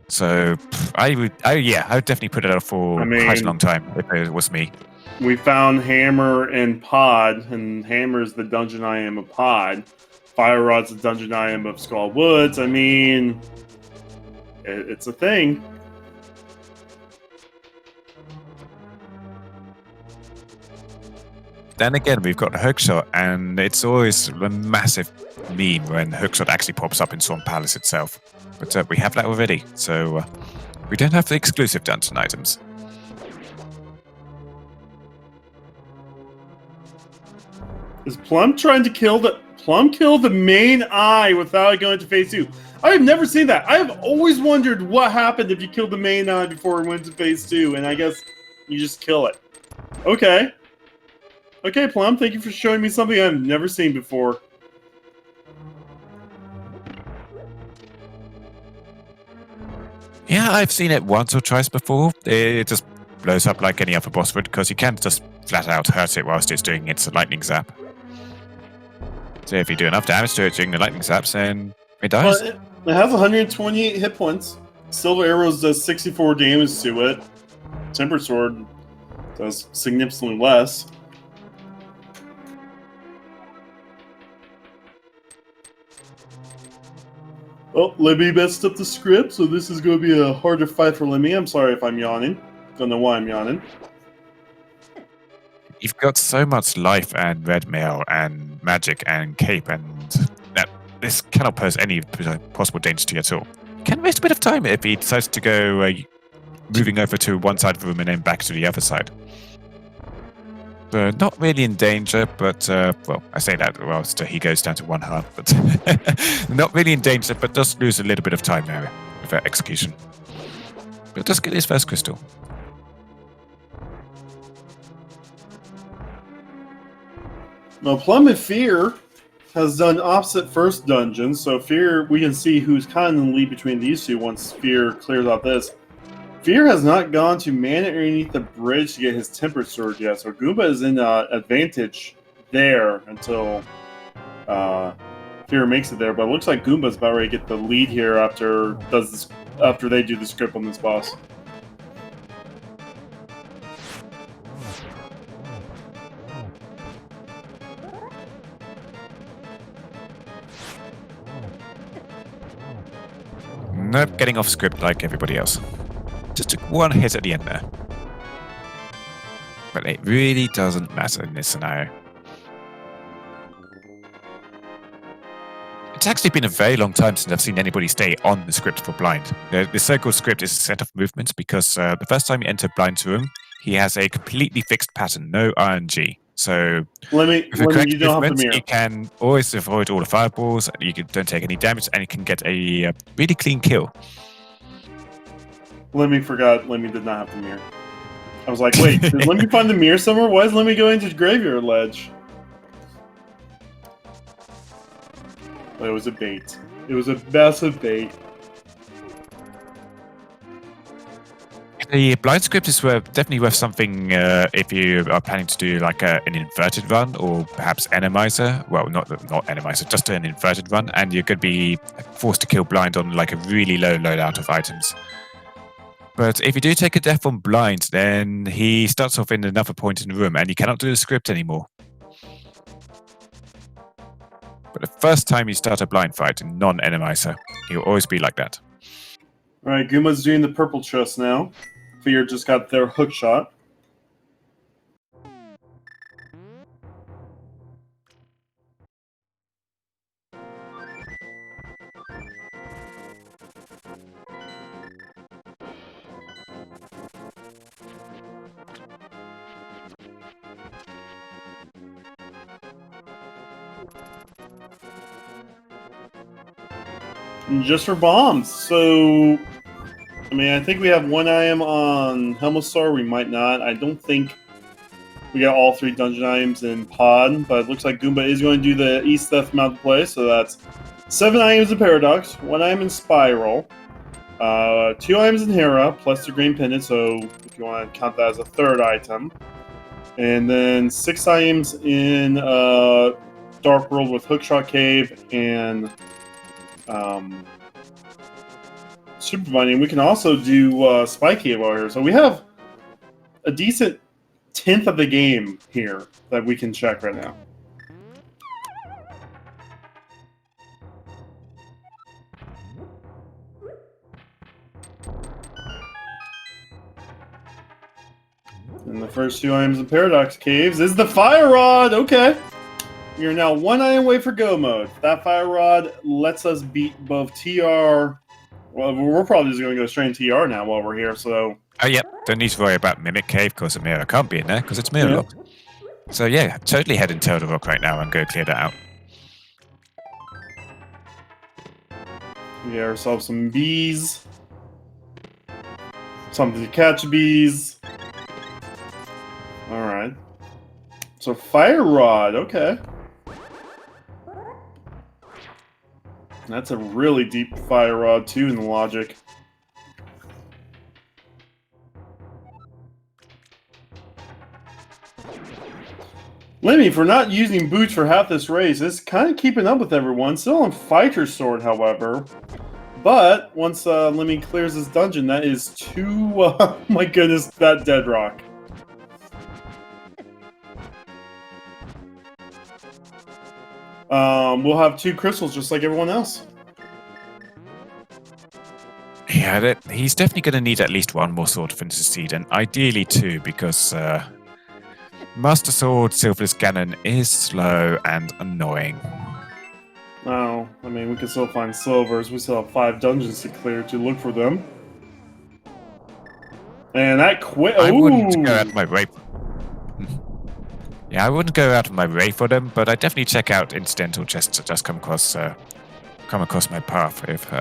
So I would definitely put it out for quite a long time if it was me. We found Hammer and Pod, and Hammer's the dungeon item of Pod. Fire Rod's the dungeon item of Skull Woods. I mean, it's a thing. Then again, we've got the hookshot, and it's always a massive meme when hookshot actually pops up in Swamp Palace itself. But we have that already, so we don't have the exclusive dungeon items. Is Plum trying to kill the main eye without going to phase 2? I have never seen that. I have always wondered what happened if you killed the main eye before it went to phase 2, and I guess you just kill it. Okay. Okay, Plum, thank you for showing me something I've never seen before. Yeah, I've seen it once or twice before. It just blows up like any other boss would, because you can't just flat out hurt it whilst it's doing its lightning zap. So if you do enough damage to it during the lightning zaps, then it dies. Well, it has 128 hit points. Silver Arrows does 64 damage to it. Tempered Sword does significantly less. Oh, Lemmy messed up the script, so this is going to be a harder fight for Lemmy. I'm sorry if I'm yawning. Don't know why I'm yawning. You've got so much life and red mail and magic and cape, and that this cannot pose any possible danger to you at all. Can waste a bit of time if he decides to go moving over to one side of the room and then back to the other side. Not really in danger, but, well, I say that whilst he goes down to 1 heart, but not really in danger, but does lose a little bit of time now with that execution. But does get his first crystal. Now, Plummet Fear has done opposite first dungeon, so Fear, we can see who's kind of in the lead between these two once Fear clears out this. Fear has not gone to man underneath the bridge to get his Tempered Sword yet, so Goomba is in advantage there until Fear makes it there. But it looks like Goomba's about ready to get the lead here after they do the script on this boss. Nope, getting off script like everybody else. Just took 1 hit at the end there. But it really doesn't matter in this scenario. It's actually been a very long time since I've seen anybody stay on the script for blind. The so-called script is a set of movements because the first time you enter blind's room, he has a completely fixed pattern, no RNG. So with the correct movements, you can always avoid all the fireballs, you don't take any damage, and you can get a really clean kill. Lemmy forgot Lemmy did not have the mirror. I was like, wait, did Lemmy find the mirror somewhere? Why is Lemmy going to the graveyard ledge? Well, it was a bait. It was a massive bait. The blind script is definitely worth something if you are planning to do like an inverted run or perhaps Randomizer. Well, not Randomizer, just an inverted run, and you're going to be forced to kill blind on like a really low loadout of items. But if you do take a death on blind, then he starts off in another point in the room and you cannot do the script anymore. But the first time you start a blind fight in non-Randomizer, he'll always be like that. Alright, Gooma's doing the purple chest now. Fear just got their hook shot. And just for bombs, so I mean, I think we have 1 item on Helmstar. We might not. I don't think we got all 3 dungeon items in Pod, but it looks like Goomba is going to do the East Theft Mount play. So that's 7 items in Paradox, 1 item in Spiral, 2 items in Hera, plus the Green Pendant. So if you want to count that as a 3rd item, and then 6 items in Dark World with Hookshot Cave and Super Bunny. We can also do Spy Cave over here. So we have a decent 10th of the game here that we can check right now. And the first 2 items in Paradox Caves is the Fire Rod! Okay. We are now 1 item away for Go Mode. That Fire Rod lets us beat both TR. Well, we're probably just going to go straight in TR now while we're here, so... Oh, yeah. Don't need to worry about Mimic Cave because the mirror can't be in there because it's mirror locked. So, yeah, totally head into the rock right now and go clear that out. We get ourselves some bees. Something to catch bees. Alright. So, Fire Rod, okay. That's a really deep Fire Rod, too, in the logic. Lemmy, for not using boots for half this race, is kind of keeping up with everyone. Still on Fighter Sword, however. But once Lemmy clears this dungeon, that is 2. Oh my goodness, that dead rock. We'll have 2 crystals just like everyone else. Yeah, he's definitely going to need at least 1 more sword to succeed, and ideally 2, because Master Sword Silver's Ganon is slow and annoying. Oh, I mean, we can still find silvers. We still have 5 dungeons to clear to look for them. And that I wouldn't go out of my way. Yeah, I wouldn't go out of my way for them, but I definitely check out incidental chests that just come across my path if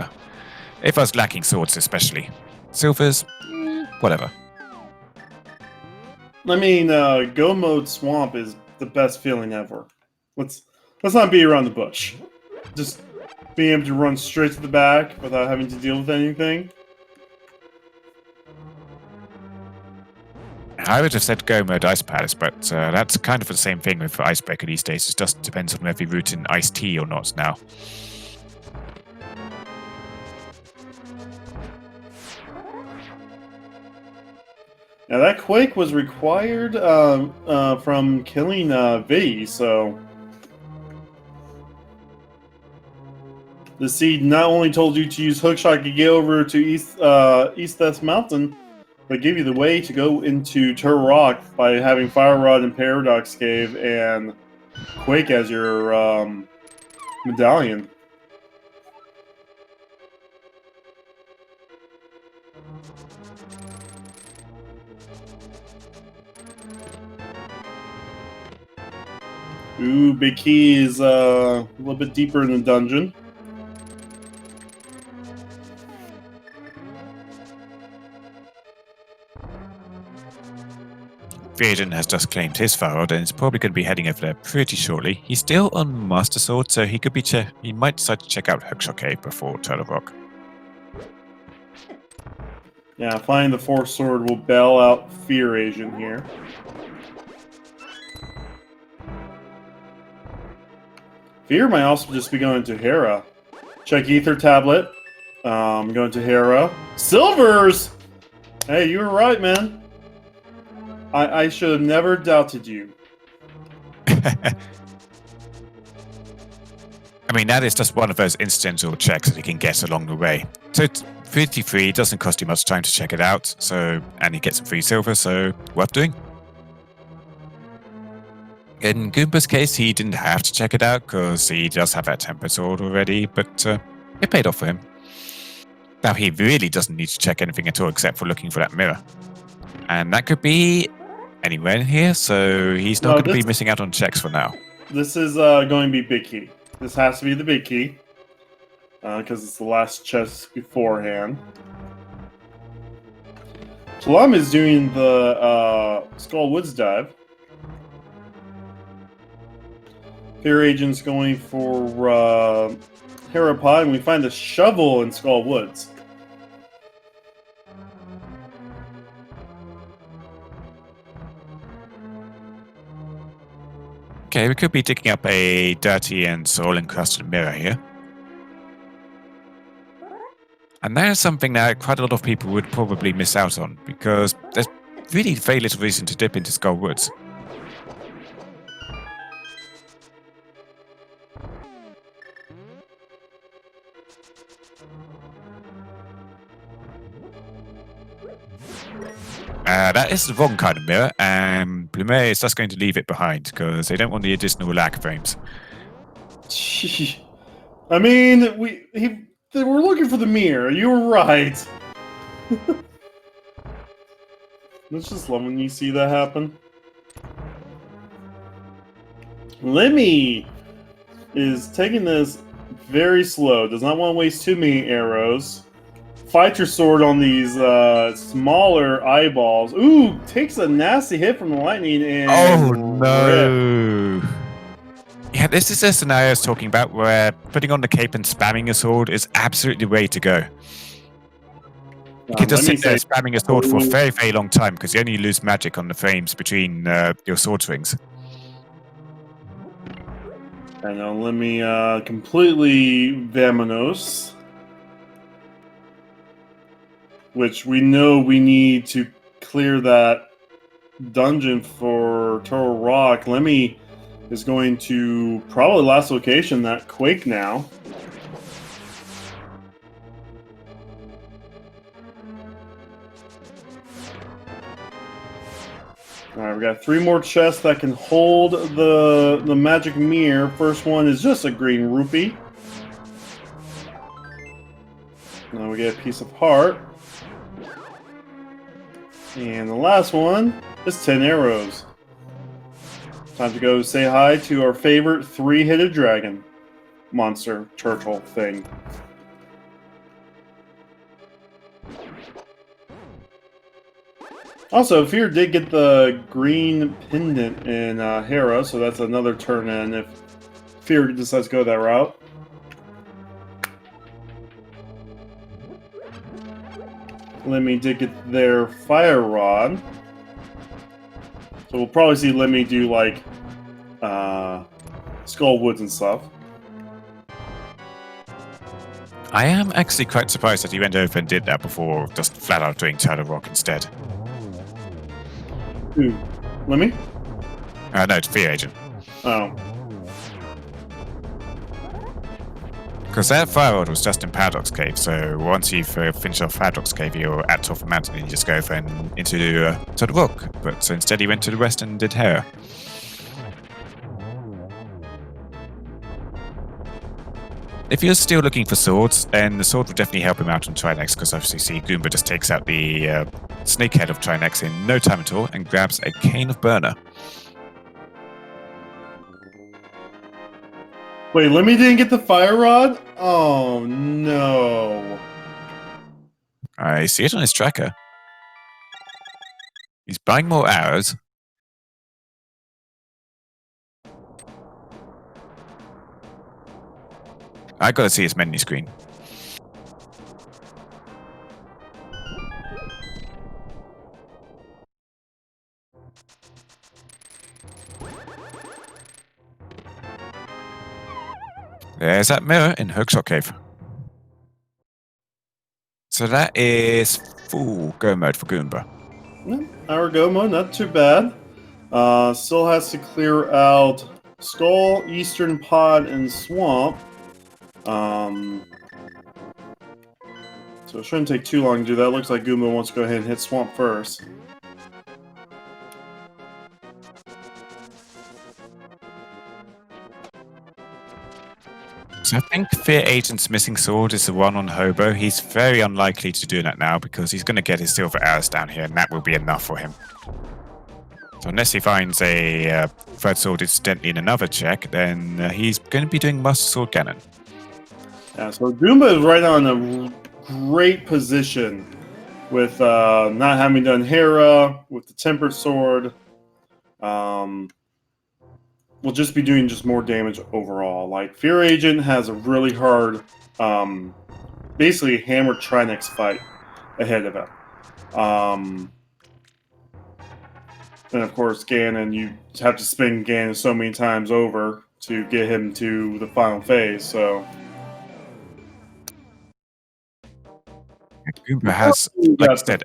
I was lacking swords, especially silvers, whatever. I mean, go mode swamp is the best feeling ever. Let's not beat around the bush. Just being able to run straight to the back without having to deal with anything. I would have said go mode Ice Palace, but that's kind of the same thing with Icebreaker these days. It just depends on whether you root in Ice Tea or not now. Now that Quake was required from killing V, so the seed not only told you to use hookshot to get over to East Death Mountain, but give you the way to go into Turok by having Fire Rod and Paradox Cave and Quake as your medallion. Ooh, Big Key is a little bit deeper in the dungeon. Theoden has just claimed his Farod and is probably going to be heading over there pretty shortly. He's still on Master Sword, so he might decide to check out Hookshot Cave before Turtle Rock. Yeah, finding the Force Sword will bail out Fear Agent here. Fear might also just be going to Hera. Check Ether Tablet. Going to Hera. Silvers! Hey, you were right, man. I should have never doubted you. I mean, that is just one of those incidental checks that you can get along the way. So it's pretty free, it doesn't cost you much time to check it out, and you get some free silver, so worth doing. In Goomba's case, he didn't have to check it out because he does have that temper sword already, but it paid off for him. Now he really doesn't need to check anything at all except for looking for that mirror. And that could be anywhere in here, so he's not going to be missing out on checks for now. This is going to be Big Key. This has to be the Big Key. Because it's the last chest beforehand. Plum is doing the Skull Woods dive. Fear Agent's going for Hera Pod, and we find the shovel in Skull Woods. Okay, we could be digging up a dirty and soil-encrusted mirror here. And that is something that quite a lot of people would probably miss out on, because there's really very little reason to dip into Skull Woods. That is the wrong kind of mirror, and Blume is just going to leave it behind because they don't want the additional lag frames. I mean, they were looking for the mirror. You were right. It's just love when you see that happen. Lemmy is taking this very slow. Does not want to waste too many arrows. Fighter sword on these smaller eyeballs. Ooh, takes a nasty hit from the lightning and... Oh, no. Yeah, this is a scenario I was talking about where putting on the cape and spamming your sword is absolutely the way to go. You can just sit there spamming your sword for a very, very long time because you only lose magic on the frames between your sword swings. And now let me completely Vamonos. Which we know we need to clear that dungeon for Toro Rock. Lemmy is going to probably last location that Quake now. Alright, we got 3 more chests that can hold the magic mirror. First one is just a green rupee. Now we get a piece of heart. And the last one is 10 arrows. Time to go say hi to our favorite 3-headed dragon. Monster, turtle thing. Also, Fear did get the green pendant in Hera, so that's another turn in if Fear decides to go that route. Lemmy did get their fire rod. So we'll probably see Lemmy do like skull woods and stuff. I am actually quite surprised that he went over and did that before just flat out doing Shadow Rock instead. Who? Lemmy? No, it's Fear Agent. Oh. Because that fire rod was just in Paradox Cave, so once you've finished off Paradox Cave, you're at top of the mountain and you just go over and into to the rock. But so instead he went to the west and did Hera. If you're still looking for swords, then the sword will definitely help him out on Trinex, because obviously see Goomba just takes out the snake head of Trinex in no time at all and grabs a cane of burner. Wait, Lemmy didn't get the fire rod? Oh no. I see it on his tracker. He's buying more arrows. I gotta see his menu screen. There's that mirror in Hookshot Cave. So that is full go mode for Goomba. Our go mode, not too bad. Still has to clear out Skull, Eastern Pod, and Swamp. So it shouldn't take too long to do that. Looks like Goomba wants to go ahead and hit Swamp first. So I think Fear Agent's missing sword is the one on Hobo. He's very unlikely to do that now because he's going to get his silver arrows down here and that will be enough for him. So unless he finds a third sword incidentally in another check, then he's going to be doing Master Sword Cannon. Yeah, so Goomba is right on a great position with not having done Hera, with the Tempered Sword. Will just be doing just more damage overall. Like, Fear Agent has a really hard, basically hammer Trinex fight ahead of him. And of course, Ganon, you have to spin Ganon so many times over to get him to the final phase, so... Goomba has, like I said,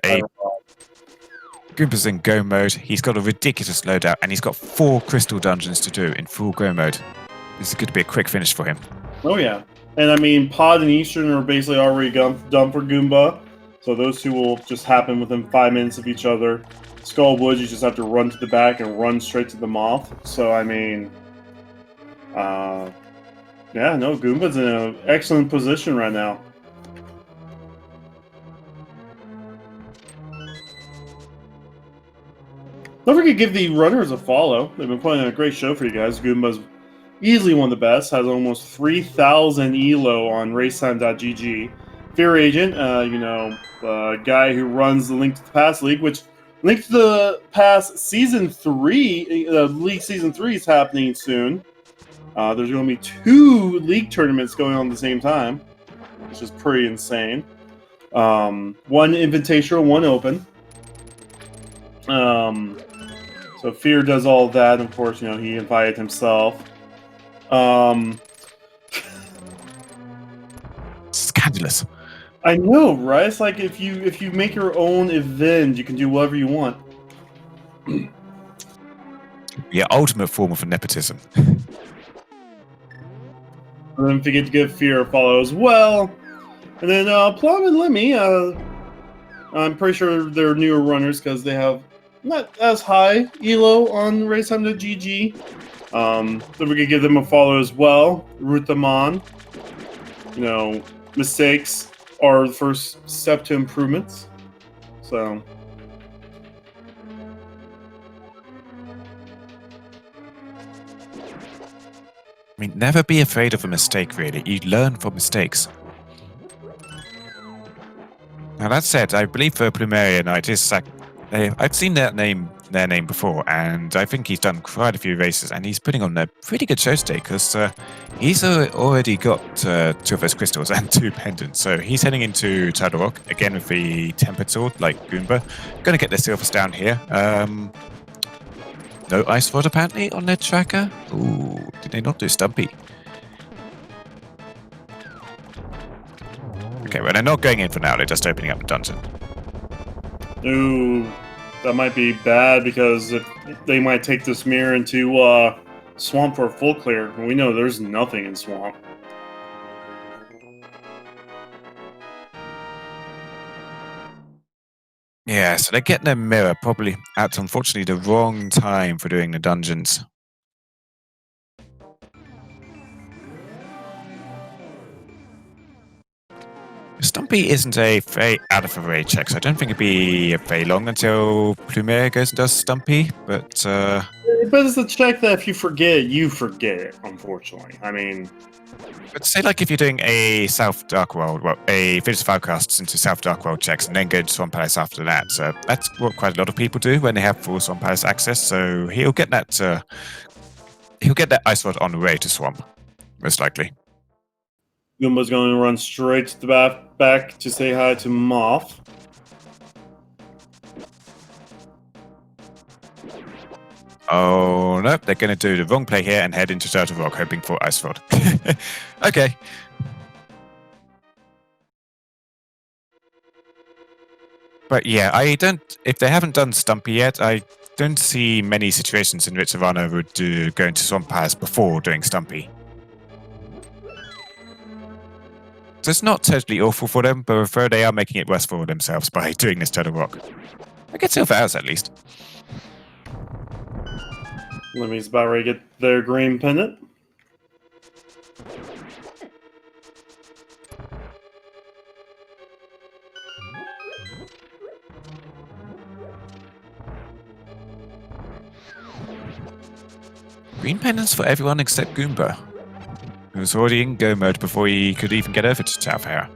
Goompa's in go mode. He's got a ridiculous loadout, and he's got 4 crystal dungeons to do in full go mode. This is going to be a quick finish for him. Oh yeah, and I mean, Pod and Eastern are basically already done for Goomba, so those two will just happen within 5 minutes of each other. Skull Woods, you just have to run to the back and run straight to the Moth. So I mean, yeah, no, Goomba's in an excellent position right now. Don't forget to give the runners a follow. They've been putting on a great show for you guys. Goomba's easily one of the best. Has almost 3,000 ELO on racetime.gg. Fear Agent, you know, the guy who runs the Link to the Past League, which Link to the Past Season 3, League Season 3 is happening soon. There's going to be 2 league tournaments going on at the same time, which is pretty insane. One invitational, one open. So Fear does all that. Of course, you know, he invited himself. Scandalous. I know, right? It's like if you make your own event, you can do whatever you want. Yeah, ultimate form of nepotism. And then forget to give Fear a follow as well. And then Plum and Lemmy, I'm pretty sure they're newer runners because they have not as high elo on racetime.gg. So we could give them a follow as well, root them on. You know, mistakes are the first step to improvements. So. I mean, never be afraid of a mistake, really. You learn from mistakes. Now, that said, I believe for Plumeria Knight is I've seen their name before, and I think he's done quite a few races, and he's putting on a pretty good show today, because he's already got 2 of those crystals and 2 pendants, so he's heading into Tidal Rock, again with the Tempered Sword, like Goomba. Gonna get the silvers down here. No Ice Rod, apparently, on their tracker. Ooh, did they not do Stumpy? Okay, well, they're not going in for now. They're just opening up the dungeon. Ooh, that might be bad because they might take this mirror into Swamp for a full clear. And we know there's nothing in Swamp. Yeah, so they're getting their mirror probably at, unfortunately, the wrong time for doing the dungeons. Stumpy isn't a very out of the way check, so I don't think it'd be very long until Plumeria goes and does Stumpy, but it's a check that if you forget it, unfortunately. I mean... But say, like, if you're doing a South Dark World, well, a Village of Outcasts into South Dark World checks, and then go to Swamp Palace after that, so that's what quite a lot of people do when they have full Swamp Palace access, so he'll get that Ice Rod on the way to Swamp, most likely. Goomba's going to run straight to the back to say hi to Moth. Oh, no, they're going to do the wrong play here and head into Turtle Rock, hoping for Ice Rod. Okay. But yeah, if they haven't done Stumpy yet, I don't see many situations in which Ivana would go into Swamp Palace before doing Stumpy. So it's not totally awful for them, but they are making it worse for themselves by doing this Turtle Rock. I get silver hours at least. Lemmy's about ready to get their green pendant. Green pendants for everyone except Goomba, who was already in go mode before he could even get over to Taufera.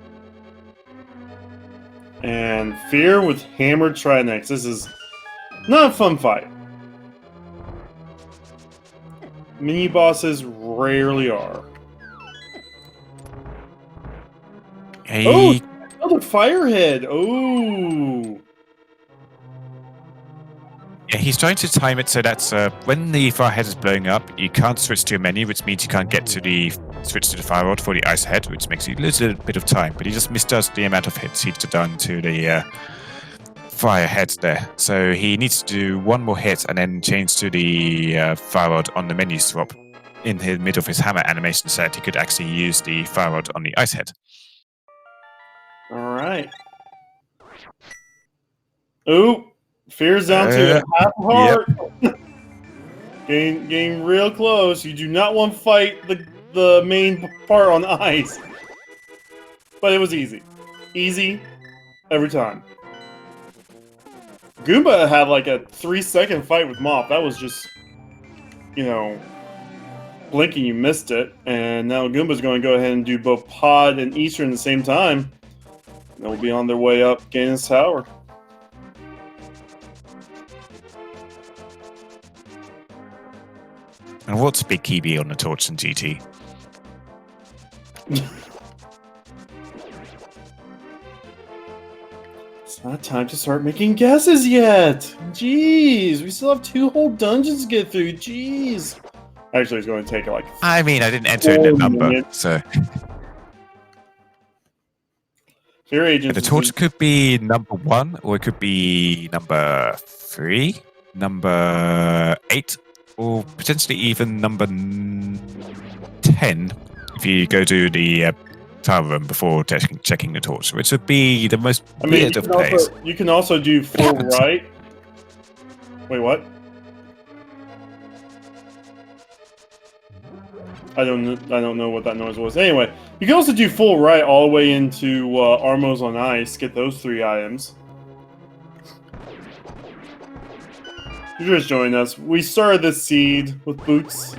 And Fear with Hammered Trinex. This is not a fun fight. Mini bosses rarely are. Hey. Oh, another Firehead. Oh. Yeah, he's trying to time it so that when the Firehead is blowing up, you can't switch to a menu, which means you can't get to the switch to the Fire Rod for the Ice Head, which makes you a little bit of time. But he just misdoes the amount of hits he's done to the Fire Head there. So he needs to do one more hit and then change to the Fire Rod on the menu swap in the middle of his hammer animation so that he could actually use the Fire Rod on the Ice Head. All right. Ooh. Fear's down to half a heart. Yep. Getting real close. You do not want to fight the main part on the ice. But it was easy. Easy every time. Goomba had like a 3-second fight with Mop. That was just, blinking, you missed it. And now Goomba's going to go ahead and do both Pod and Eastern at the same time. And they'll be on their way up Ganon's Tower. And what's Big Kibi on the Torch and GT? It's not time to start making guesses yet. Jeez, we still have 2 whole dungeons to get through. Jeez. Actually, it's going to take like. I mean, I didn't enter in the number, so. Your agent. The torch could be number 1, or it could be number 3, number 8, or potentially even number 10 if you go to the tower room before checking the torch, which would be the most weird of plays. You can also do full right. Wait, what? I don't know what that noise was. Anyway, you can also do full right all the way into Armos on Ice. Get those 3 items. You're just joining us. We started this seed with boots.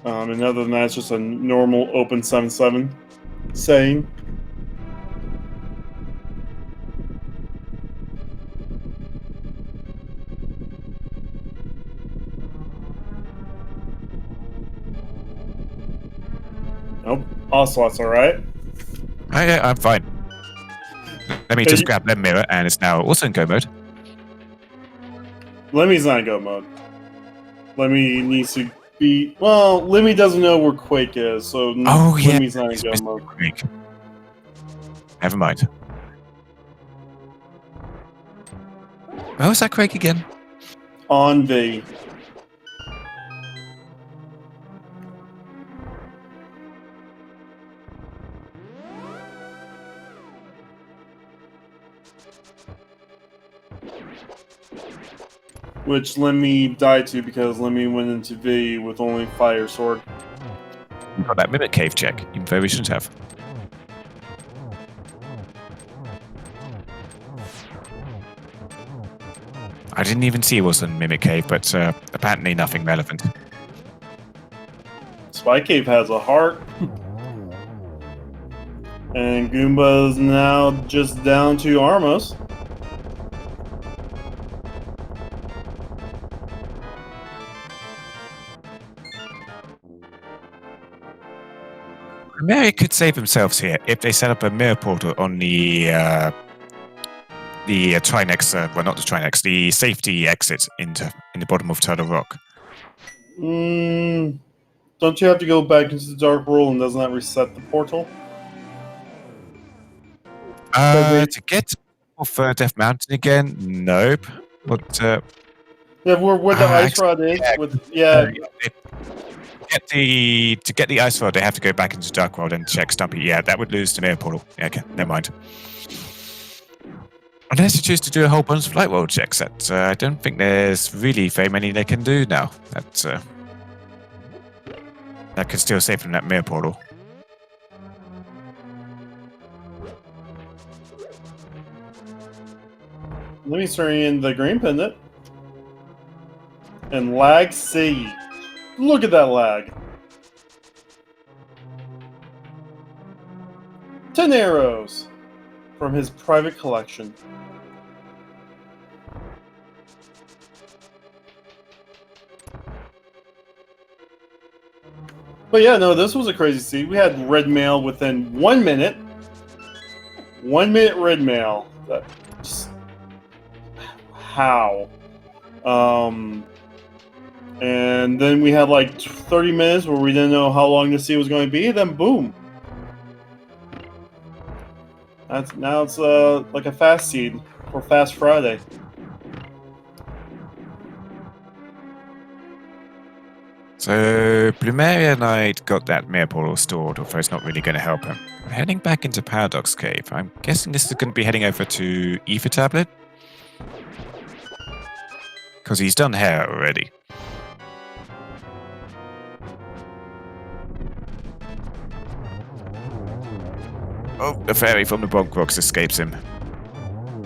And other than that, it's just a normal open 7-7 saying. Nope. Ocelot's alright. I'm fine. Let me just grab that mirror, and it's now also in go mode. Lemmy's not in go mode. Lemmy needs to be... Well, Lemmy doesn't know where Quake is, so Lemmy's not in go mode. Quake. Never mind. Where was that Quake again? On V. Which Lemmy died to because Lemmy went into V with only Fire Sword. We got that Mimic Cave check, even though we shouldn't have. I didn't even see it was in Mimic Cave, but apparently nothing relevant. Spy Cave has a heart. And Goomba's now just down to Armos. Mary could save themselves here if they set up a mirror portal on the Trinex, well, not the Trinex, the safety exit in the bottom of Turtle Rock. Don't you have to go back into the Dark World and doesn't that reset the portal? To get off Death Mountain again, nope. But yeah, where the ice rod is. To get the ice rod, they have to go back into Dark World and check Stumpy. Yeah, that would lose the mirror portal. Yeah, okay, never mind. Unless you choose to do a whole bunch of Light World checks, that I don't think there's really very many they can do now. That could still save from that mirror portal. Let me turn in the green pendant. And lag C. Look at that lag. 10 arrows from his private collection. But yeah, no, this was a crazy seed. We had red mail within 1 minute. 1 minute red mail. How? And then we had like 30 minutes where we didn't know how long the seed was going to be. Then boom. Now it's like a fast seed for Fast Friday. So Plumeria Knight got that mirror portal stored, although it's not really going to help him. Heading back into Paradox Cave. I'm guessing this is going to be heading over to Ether Tablet. Because he's done hair already. Oh, the fairy from the Bonk Rocks escapes him.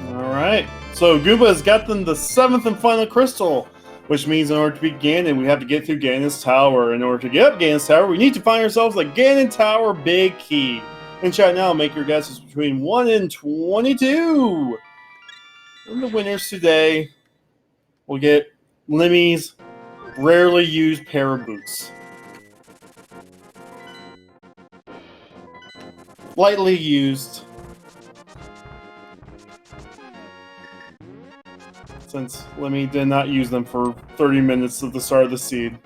Alright, so Goomba has gotten the 7th and final crystal, which means in order to beat Ganon, we have to get through Ganon's Tower. In order to get up Ganon's Tower, we need to find ourselves a Ganon Tower Big Key. In chat now, make your guesses between 1 and 22. And the winners today will get Lemmy's rarely used pair of boots. Lightly used. Since Lemmy did not use them for 30 minutes at the start of the seed.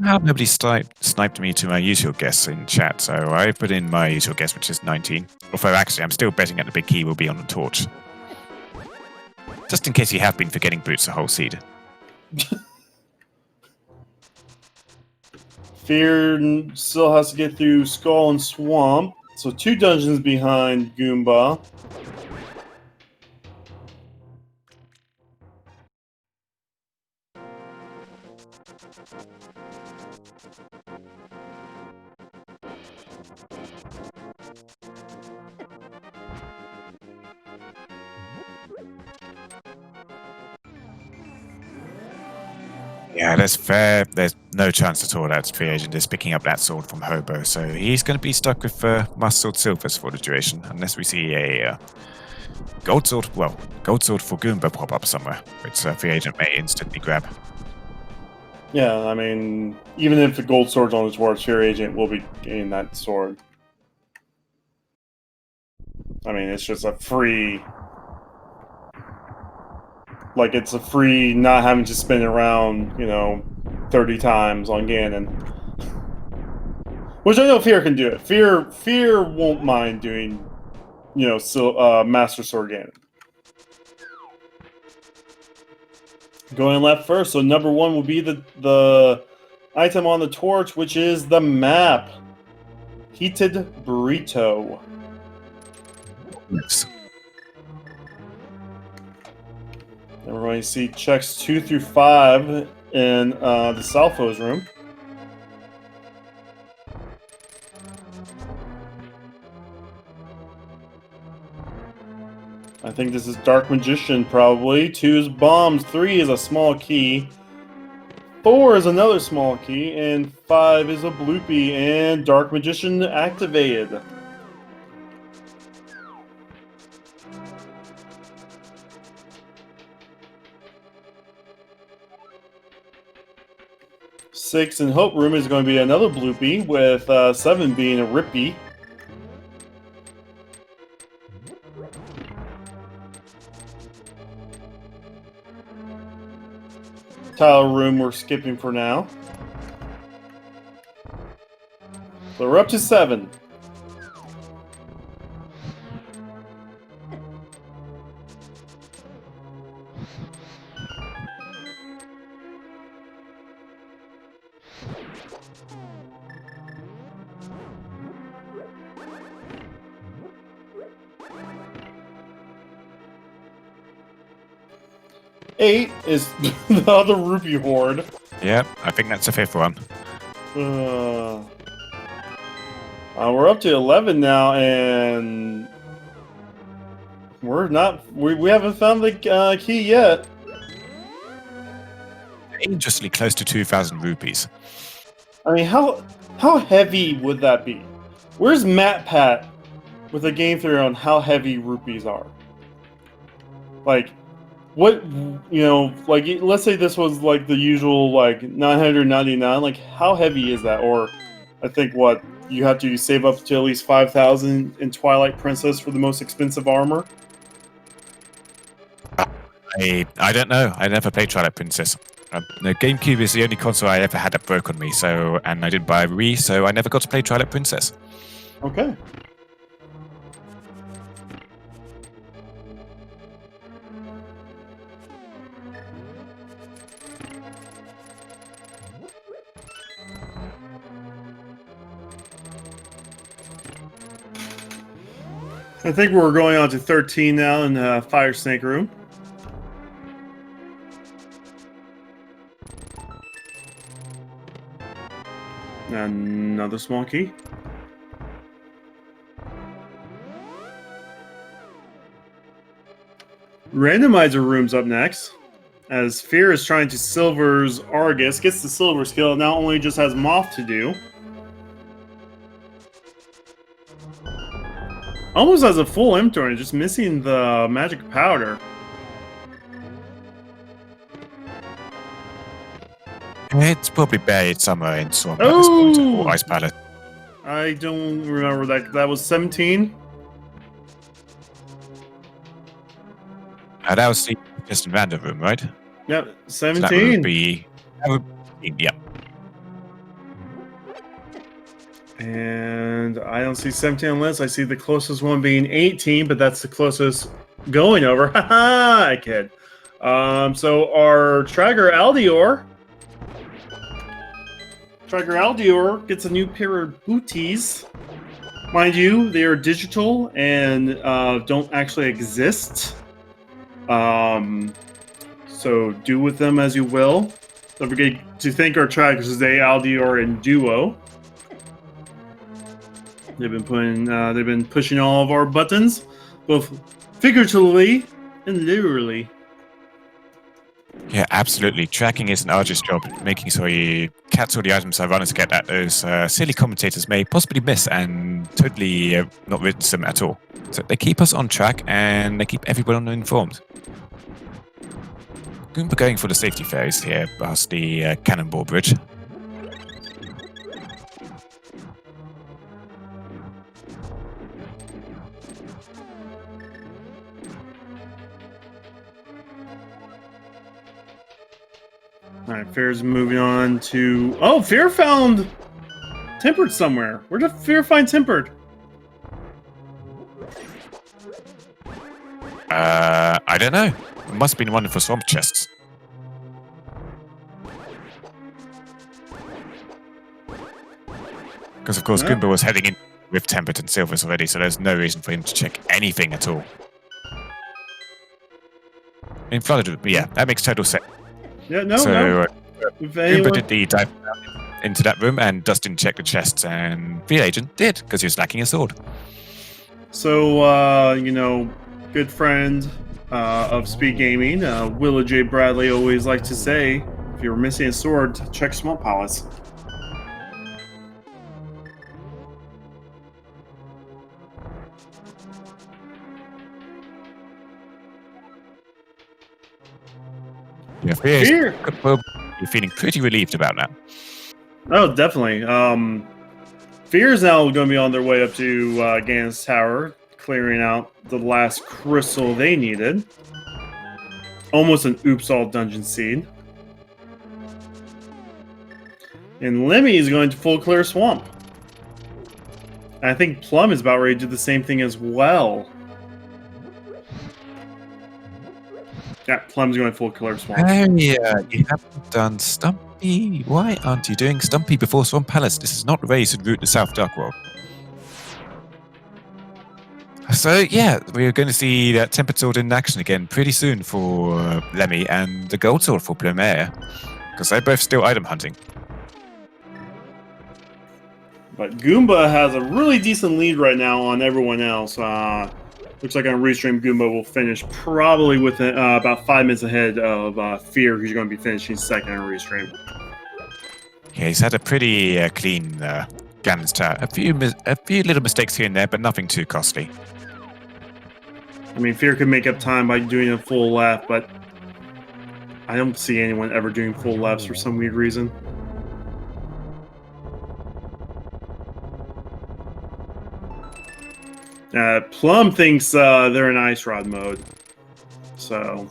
somehow nobody sniped me to my usual guess in chat, so I put in my usual guess, which is 19. Although actually, I'm still betting that the big key will be on the torch. Just in case you have been forgetting Boots the whole seed. Fear still has to get through Skull and Swamp. So 2 dungeons behind Goomba. Yeah, that's fair. There's no chance at all that Free Agent is picking up that sword from Hobo, so he's going to be stuck with Master Sword Silvers for the duration, unless we see a gold sword for Goomba pop up somewhere, which Free Agent may instantly grab. Yeah, I mean, even if the gold sword's on his board, Fear Agent will be getting that sword. I mean, it's just a free... Like, it's a free not having to spin around, 30 times on Ganon. Which I know Fear can do it. Fear won't mind doing, Master Sword Ganon. Going left first, so number 1 will be the item on the torch, which is the map. Heated Burrito. Yes. Everybody see checks 2 through 5 in the Salfo's room. I think this is Dark Magician, probably. 2 is Bombs, 3 is a small key, 4 is another small key, and 5 is a Bloopy, and Dark Magician activated. Six in Hope Room is going to be another Bloopy, with 7 being a Rippy. Tile Room we're skipping for now. So we're up to 7. Eight is the other Rupee Horde. Yeah, I think that's the 5th one. We're up to 11 now, and we haven't found the key yet. Dangerously close to 2,000 rupees. I mean, how heavy would that be? Where's Matt Pat with a game theory on how heavy rupees are? Like, what, like, let's say this was like the usual, like, 999. Like, how heavy is that? Or I think what you have to save up to at least 5,000 in Twilight Princess for the most expensive armor. I don't know. I never played Twilight Princess. The GameCube is the only console I ever had that broke on me, and I didn't buy a Wii, so I never got to play Twilight Princess. Okay. I think we're going on to 13 now in the Fire Snake room. Another small key. Randomizer room's up next. As Fear is trying to Silver's Argus, gets the Silver skill, now only just has Moth to do. Almost has a full inventory, just missing the magic powder. It's probably buried somewhere in Swamp at this point, or Ice Palace. I don't remember that. That was 17. That was the just in random room, right? Yep, 17. So that would be, yeah. And I don't see 17 on the list. I see the closest one being 18, but that's the closest going over. Haha, I kid. So our Trager Aldior gets a new pair of booties. Mind you, they are digital and don't actually exist. So do with them as you will. Don't forget to thank our Tragers today, Aldior and Duo. They've been pushing all of our buttons, both figuratively and literally. Yeah, absolutely. Tracking is an arduous job, making sure you catch all the items runners get that those silly commentators may possibly miss and totally not witness them at all. So they keep us on track and they keep everyone informed. We're going for the safety phase here past the Cannonball Bridge. Alright, Fear's moving on to... Oh, Fear found Tempered somewhere. Where did Fear find Tempered? I don't know. It must have been one of the swamp chests. Because of course Goomba was heading in with Tempered and Silvers already, so there's no reason for him to check anything at all. In front of it, yeah, that makes total sense. Yeah, no. Goomba did the dive into that room and Dustin checked the chests, and the agent did, because he was lacking a sword. So, good friend of Speed Gaming, Willa J. Bradley always liked to say, if you were missing a sword, check Swamp Palace. Yeah, Fear. You're feeling pretty relieved about that. Oh, definitely. Fear's now going to be on their way up to Ganon's Tower, clearing out the last crystal they needed. Almost an oops all dungeon seed. And Lemmy is going to full clear swamp. And I think Plum is about ready to do the same thing as well. Yeah, Plum's going full clear swamp. Hey, you haven't done Stumpy. Why aren't you doing Stumpy before Swamp Palace? This is not the way you should route the South Dark World. So, yeah, we're going to see that Tempered Sword in action again pretty soon for Lemmy and the Gold Sword for Plumer. Because they're both still item hunting. But Goomba has a really decent lead right now on everyone else. Looks like on Restream, Goomba will finish probably within about 5 minutes ahead of Fear, who's going to be finishing second on Restream. Yeah, he's had a pretty clean Ganon's Tower. A few little mistakes here and there, but nothing too costly. I mean, Fear could make up time by doing a full lap, but I don't see anyone ever doing full laps for some weird reason. Plum thinks they're in Ice Rod mode, so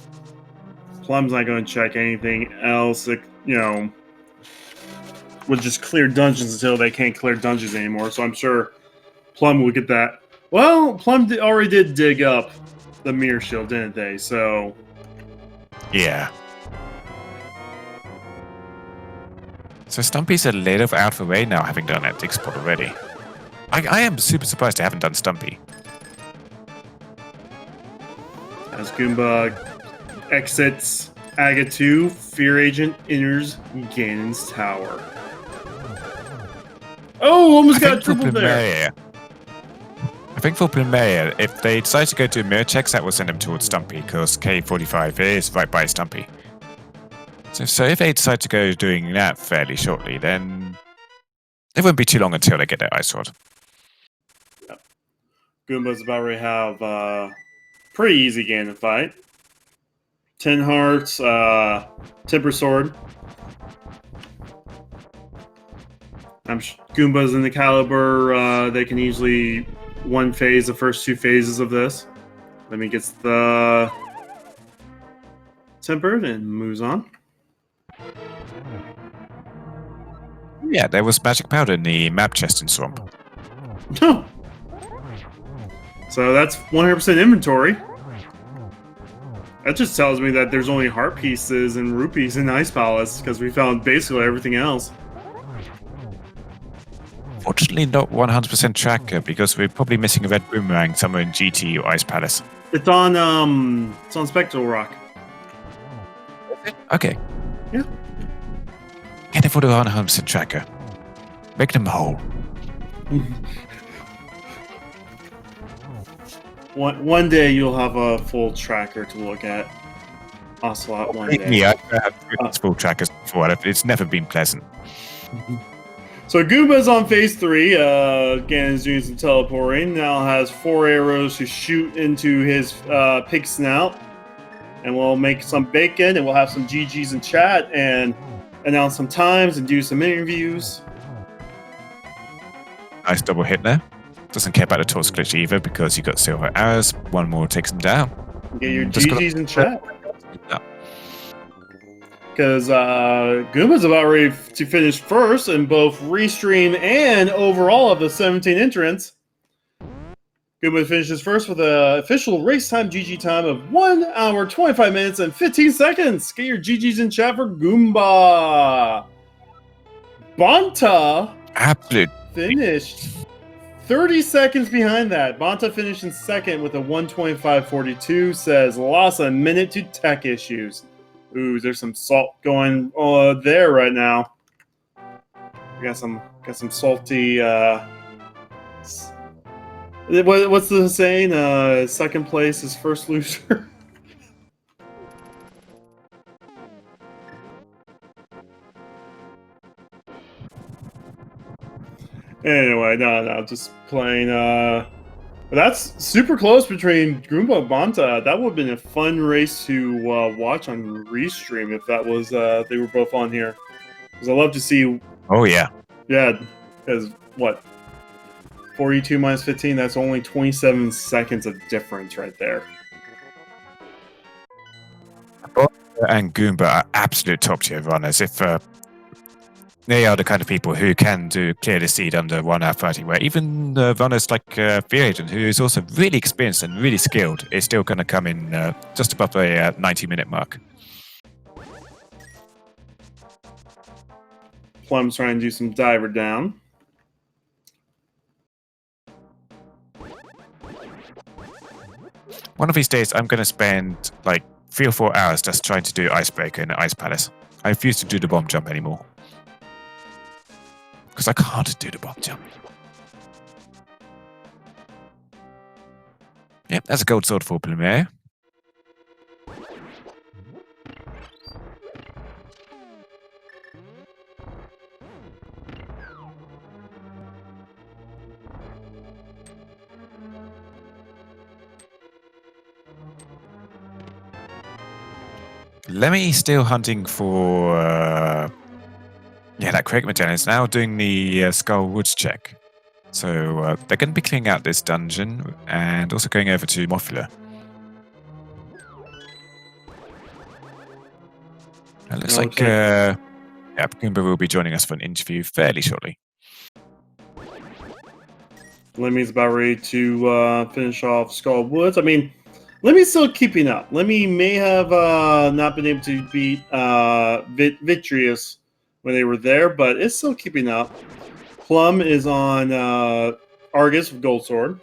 Plum's not going to check anything else. We'll just clear dungeons until they can't clear dungeons anymore. So I'm sure Plum will get that. Well, Plum already did dig up the Mirror Shield, didn't they? So yeah. So Stumpy's a little out of the way now, having done that dig spot already. I am super surprised they haven't done Stumpy. As Goomba exits Aga 2, Fear Agent enters Ganon's Tower. Oh, almost got tripled there. I think for Plumer, if they decide to go to mirror checks, that will send them towards Stumpy, because K45 is right by Stumpy. So if they decide to go doing that fairly shortly, then it won't be too long until they get their Ice Sword. Yep. Goomba's about ready to have pretty easy Ganon fight. 10 hearts, Temper Sword. Goomba's in the caliber, they can easily one phase the first 2 phases of this. Let me get the Tempered and moves on. Yeah, there was magic powder in the map chest in Swamp. So that's 100% inventory. That just tells me that there's only heart pieces and rupees in Ice Palace, because we found basically everything else. Fortunately, not 100% tracker, because we're probably missing a red boomerang somewhere in GT or Ice Palace. It's on Spectral Rock. Okay. Yeah. Get it for the 100% tracker. Make them whole. One day you'll have a full tracker to look at. Ocelot one day. Yeah, I've had full trackers before. It's never been pleasant. So Goomba's on phase 3. Again, is doing some teleporting. Now has 4 arrows to shoot into his pig snout. And we'll make some bacon, and we'll have some GGs in chat, and announce some times, and do some interviews. Nice double hit there. Doesn't care about the torch glitch either, because you got silver arrows. One more takes him down. Get your GGs in chat. Because Goomba's about ready to finish first in both restream and overall of the 17 entrants. Goomba finishes first with an official race time GG time of 1 hour, 25 minutes, and 15 seconds. Get your GGs in chat for Goomba. Bonta finished 30 seconds behind that. Bonta finished in second with a 1:25.42. Says lost a minute to tech issues. Ooh, there's some salt going there right now. We got some salty. What's the saying? Second place is first loser. Anyway, no, just playing. But that's super close between Goomba and Bonta. That would have been a fun race to watch on Restream if that was they were both on here. Because I love to see. Oh yeah. Yeah, because what? 42 minus 15. That's only 27 seconds of difference right there. Bonta and Goomba are absolute top tier runners. If they are the kind of people who can clear the seed under 1 hour 30, where even runners like Fear Agent, who is also really experienced and really skilled, is still going to come in just above the 90-minute mark. Plum's trying to do some diver down. One of these days, I'm going to spend like 3 or 4 hours just trying to do Icebreaker in the Ice Palace. I refuse to do the bomb jump anymore. Because I can't do the bomb jump. Yep, that's a gold sword for Plumier. Lemmy still hunting for that Craig medallion is now doing the Skull Woods check. So they're going to be clearing out this dungeon and also going over to Mothula. It looks like Goomba will be joining us for an interview fairly shortly. Lemmy's about ready to finish off Skull Woods. I mean, Lemmy's still keeping up. Lemmy may have not been able to beat Vitreous when they were there, but it's still keeping up. Plum is on Argus with Gold Sword.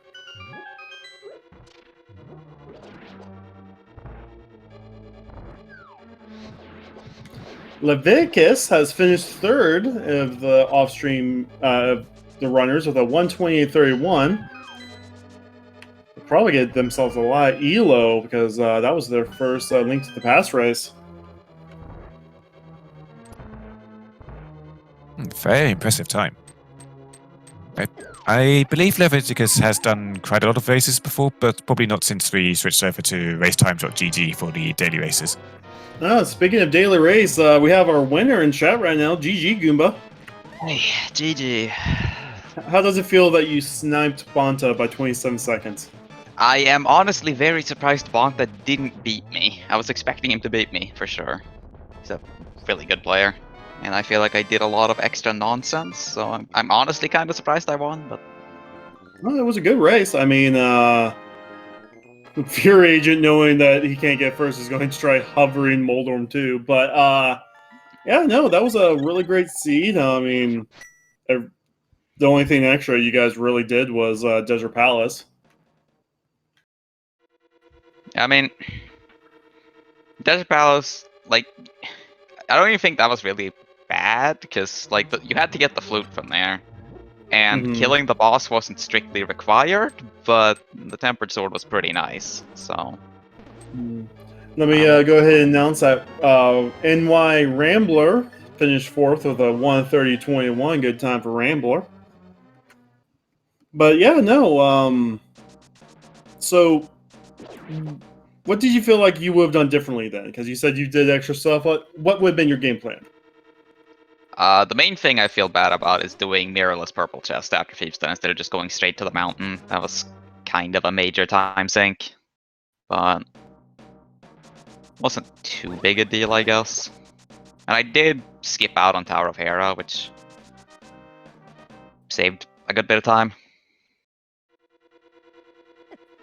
Leviticus has finished third of the off-stream of the runners with a 1:28.31. They'll probably get themselves a lot of ELO because that was their first Link to the Past race. Very impressive time. I believe Leviticus has done quite a lot of races before, but probably not since we switched over to racetime.gg for the daily races. Speaking of daily race, we have our winner in chat right now, GG Goomba. Hey, GG. How does it feel that you sniped Bonta by 27 seconds? I am honestly very surprised Bonta didn't beat me. I was expecting him to beat me, for sure. He's a really good player. and I feel like I did a lot of extra nonsense. So I'm honestly kind of surprised I won, but Well, it was a good race. I mean, Fear Agent, knowing that he can't get first, is going to try hovering Moldorm too. But yeah, no, that was a really great seed. I mean, the only thing extra you guys really did was Desert Palace. I mean, Desert Palace, like, I don't even think that was really bad because like you had to get the flute from there. And killing the boss wasn't strictly required, but the Tempered Sword was pretty nice, so... Let me go ahead and announce that NY Rambler finished 4th with a 1:30.21. Good time for Rambler. But yeah, no, so what did you feel like you would have done differently then? Because you said you did extra stuff. What would have been your game plan? The main thing I feel bad about is doing mirrorless purple chest after Fiefstone instead of just going straight to the mountain. That was kind of a major time sink, but wasn't too big a deal, I guess. And I did skip out on Tower of Hera, which saved a good bit of time.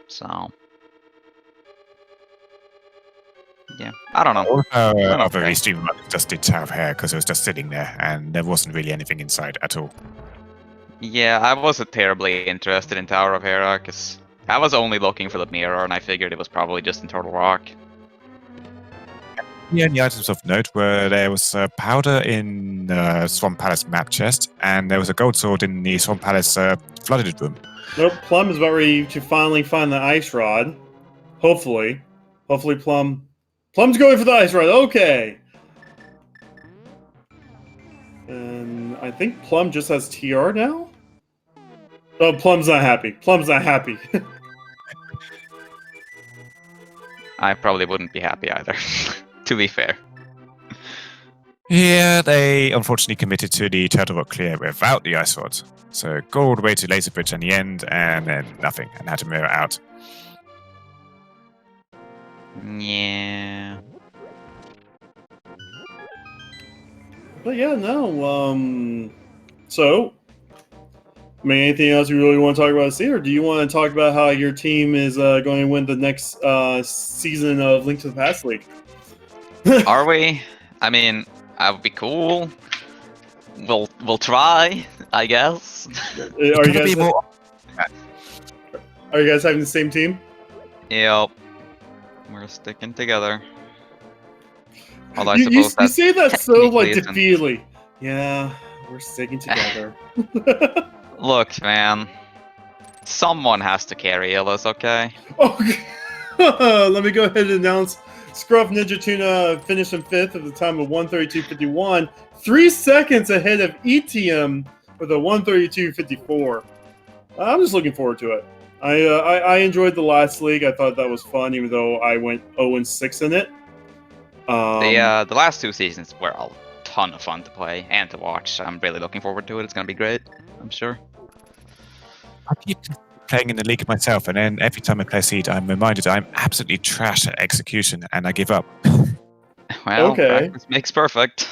So yeah, I don't know. A very stream just did Tower of Hera because it was just sitting there and there wasn't really anything inside at all. Yeah, I wasn't terribly interested in Tower of Hera because I was only looking for the mirror and I figured it was probably just in Turtle Rock. The only items of note were there was powder in Swamp Palace map chest and there was a gold sword in the Swamp Palace flooded room. Nope, Plum is about ready to finally find the ice rod. Hopefully Plum's going for the ice rod. Okay. And I think Plum just has TR now? Oh, Plum's not happy. Plum's not happy. I probably wouldn't be happy either, to be fair. Yeah, they unfortunately committed to the Turtle Rock clear without the ice rod. So go all the way to Laser Bridge in the end, and then nothing, and had to mirror out. Yeah. But yeah, no, so, I mean, anything else you really want to talk about this year? Or do you want to talk about how your team is going to win the next season of Link to the Past League? Are we? I mean, that would be cool. We'll try, I guess. Are you guys having the same team? Yep. We're sticking together. Although I you suppose that's say that so like isn't. defeatedly. Yeah, we're sticking together. Look, man. Someone has to carry Illis, okay? Okay. Let me go ahead and announce Scruff Ninja Tuna finished in 5th at the time of 1:32.51, 3 seconds ahead of ETM with a 1:32.54. I'm just looking forward to it. I enjoyed the last league. I thought that was fun, even though I went 0-6 in it. The last 2 seasons were a ton of fun to play and to watch. I'm really looking forward to it. It's gonna be great, I'm sure. I keep playing in the league myself, and then every time I play Seed, I'm reminded I'm absolutely trash at execution, and I give up. Well, okay. Practice makes perfect.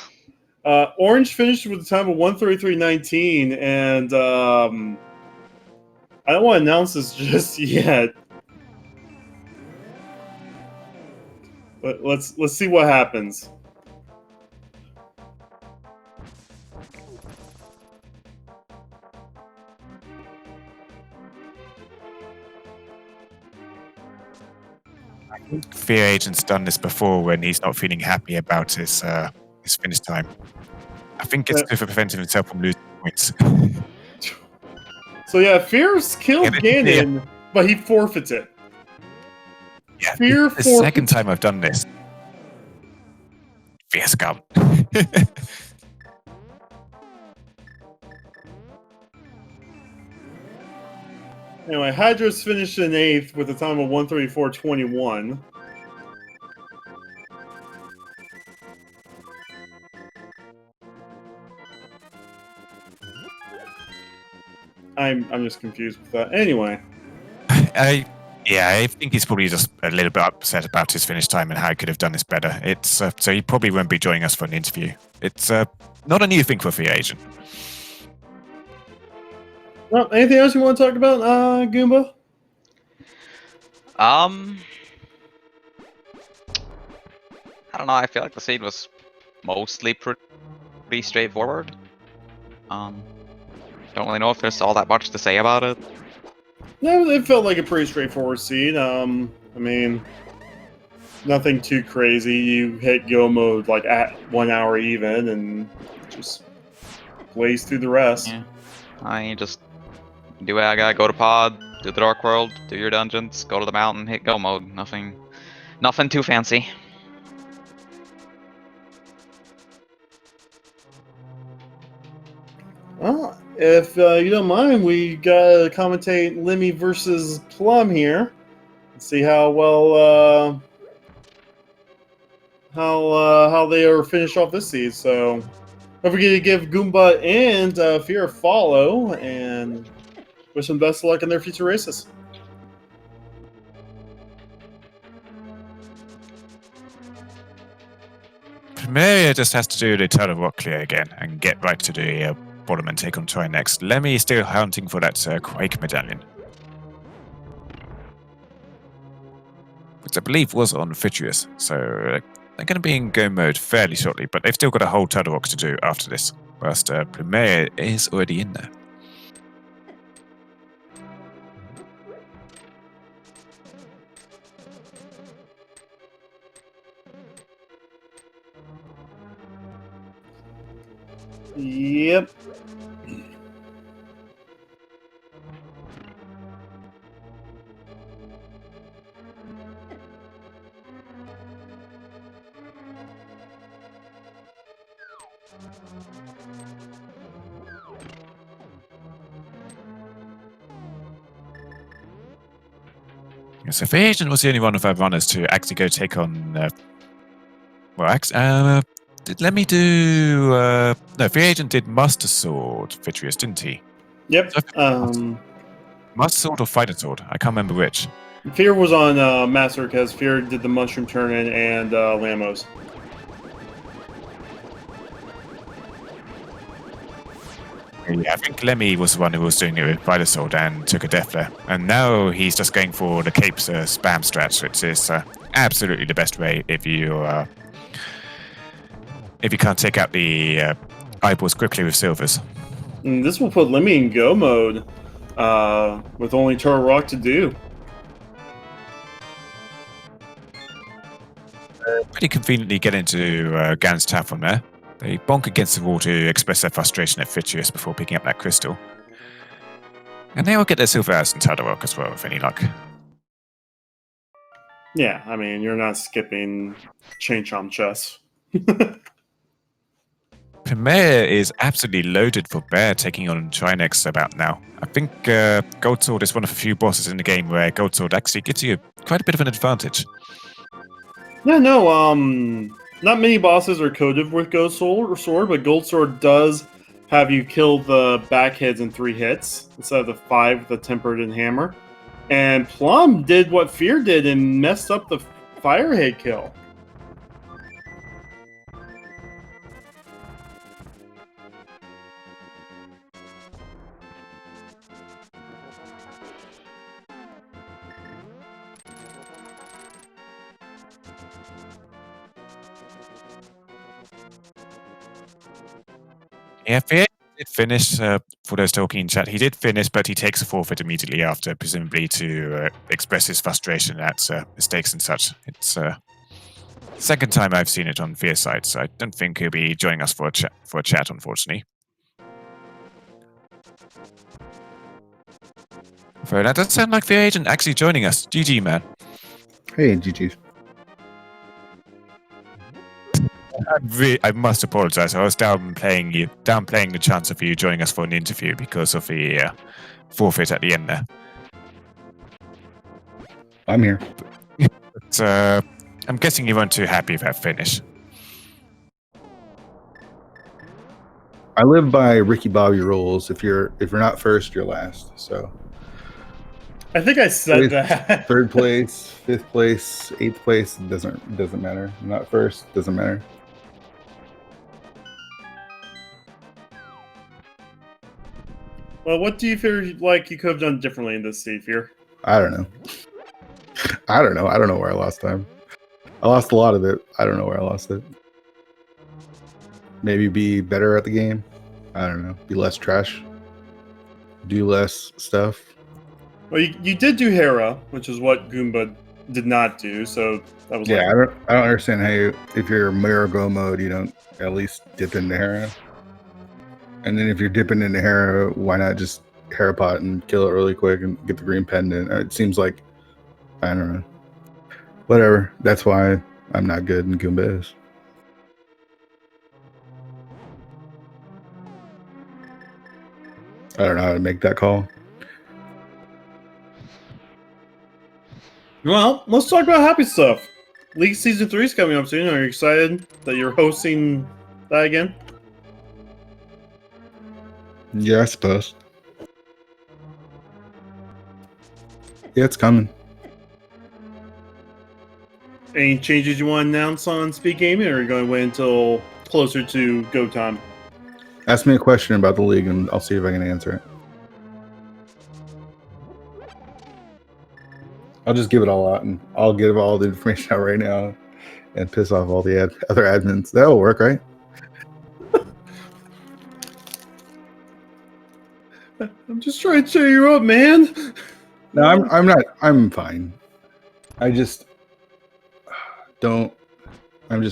Orange finished with a time of 1:33.19, and I don't want to announce this just yet. But let's see what happens. I think Fear Agent's done this before when he's not feeling happy about his finish time. I think it's good for preventing himself from losing points. So yeah, Fear's killed Ganon, but he forfeits it. Yeah, Fear the second time I've done this. Fear scum. Anyway, Hydra's finished in 8th with a time of 1:34.21. I'm just confused with that. Anyway, Yeah, I think he's probably just a little bit upset about his finish time and how he could have done this better. It's so he probably won't be joining us for an interview. It's not a new thing for Free Agent. Well, anything else you want to talk about, Goomba? I don't know. I feel like the scene was mostly pretty straightforward. Don't really know if there's all that much to say about it. No, it felt like a pretty straightforward scene. I mean, nothing too crazy. You hit go mode like at 1 hour even, and just blaze through the rest. Yeah. I just do what I gotta. Go to pod, do the Dark World, do your dungeons, go to the mountain, hit go mode. Nothing too fancy. Well, if you don't mind, we gotta commentate Lemmy versus Plum here. See how well how they are finished off this season. So don't forget to give Goomba and Fear a follow, and wish them best of luck in their future races. Primaria just has to do the Eternal Rock clear again and get right to the bottom and take on Troy next. Lemmy is still hunting for that Quake medallion, which I believe was on Fituous, so they're going to be in go mode fairly shortly, but they've still got a whole Turtle Rock to do after this, whilst Primaria is already in there. Yep. So Free Agent was the only one of our runners to actually go take on. Let me do. No, Free Agent did Master Sword Fituous, didn't he? Yep. Master Sword or Fighter Sword? I can't remember which. Fear was on Master because Fear did the Mushroom Turn-In and Lamos. Yeah, I think Lemmy was the one who was doing it with Fighter Sword and took a death there. And now he's just going for the Cape's spam strat, which is absolutely the best way if you can't take out the eyeballs quickly with silvers. And this will put Lemmy in go mode with only Turtle Rock to do. Pretty conveniently get into Gan's Tap from there. They bonk against the wall to express their frustration at Fituous before picking up that crystal. And they will get their silver ass and Turtle Rock as well, with any luck. Yeah, I mean, you're not skipping Chain Chomp Chess. Premier is absolutely loaded for Bear taking on Trinex about now. I think Gold Sword is one of the few bosses in the game where Gold Sword actually gives you quite a bit of an advantage. Yeah, no, not many bosses are coded with Gold Sword, but Gold Sword does have you kill the back heads in 3 hits instead of the 5 with the Tempered and Hammer. And Plum did what Fear did and messed up the Firehead kill. Yeah, Fear did finish, for those talking in chat, he did finish, but he takes a forfeit immediately after, presumably to express his frustration at mistakes and such. It's second time I've seen it on Fear's side, so I don't think he'll be joining us for a chat, unfortunately. So that does sound like Fear Agent actually joining us. GG, man. Hey, GG's. I must apologize. I was downplaying the chance of you joining us for an interview because of the forfeit at the end there. I'm here. But, I'm guessing you weren't too happy with that finish. I live by Ricky Bobby rules. If you're not first, you're last. So I think I said that. Third place, fifth place, eighth place doesn't matter. Not first, doesn't matter. Well, what do you feel like you could have done differently in this save here? I don't know. I don't know. I don't know where I lost time. I lost a lot of it. I don't know where I lost it. Maybe be better at the game. I don't know. Be less trash. Do less stuff. Well, you did do Hera, which is what Goomba did not do. So that was I don't understand how if you're mirror go mode, you don't at least dip into Hera. And then if you're dipping into Hera, why not just Hera pot and kill it really quick and get the green pendant? It seems like, I don't know. Whatever. That's why I'm not good in Goomba is. I don't know how to make that call. Well, let's talk about happy stuff. League Season 3 is coming up soon. Are you excited that you're hosting that again? Yeah, I suppose. Yeah, it's coming. Any changes you want to announce on Speed Gaming, or are you going to wait until closer to go time? Ask me a question about the league, and I'll see if I can answer it. I'll just give it all out, and I'll give all the information out right now, and piss off all the other admins. That'll work, right? I'm just trying to cheer you up, man. No, I'm not. I'm fine. I just don't. I'm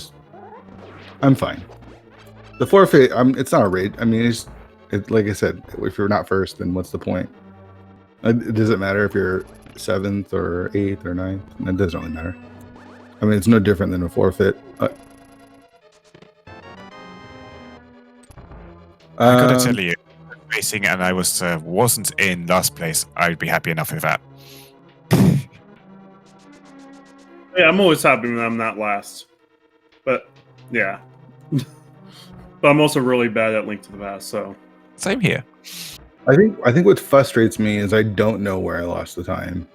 fine. The forfeit. It's not a raid. I mean, like I said. If you're not first, then what's the point? It doesn't matter if you're 7th or 8th or 9th. It doesn't really matter. I mean, it's no different than a forfeit. I gotta tell you, racing and I wasn't in last place, I'd be happy enough with that. Yeah, I'm always happy when I'm not last. But yeah. But I'm also really bad at Link to the Past, so Same here. I think what frustrates me is I don't know where I lost the time.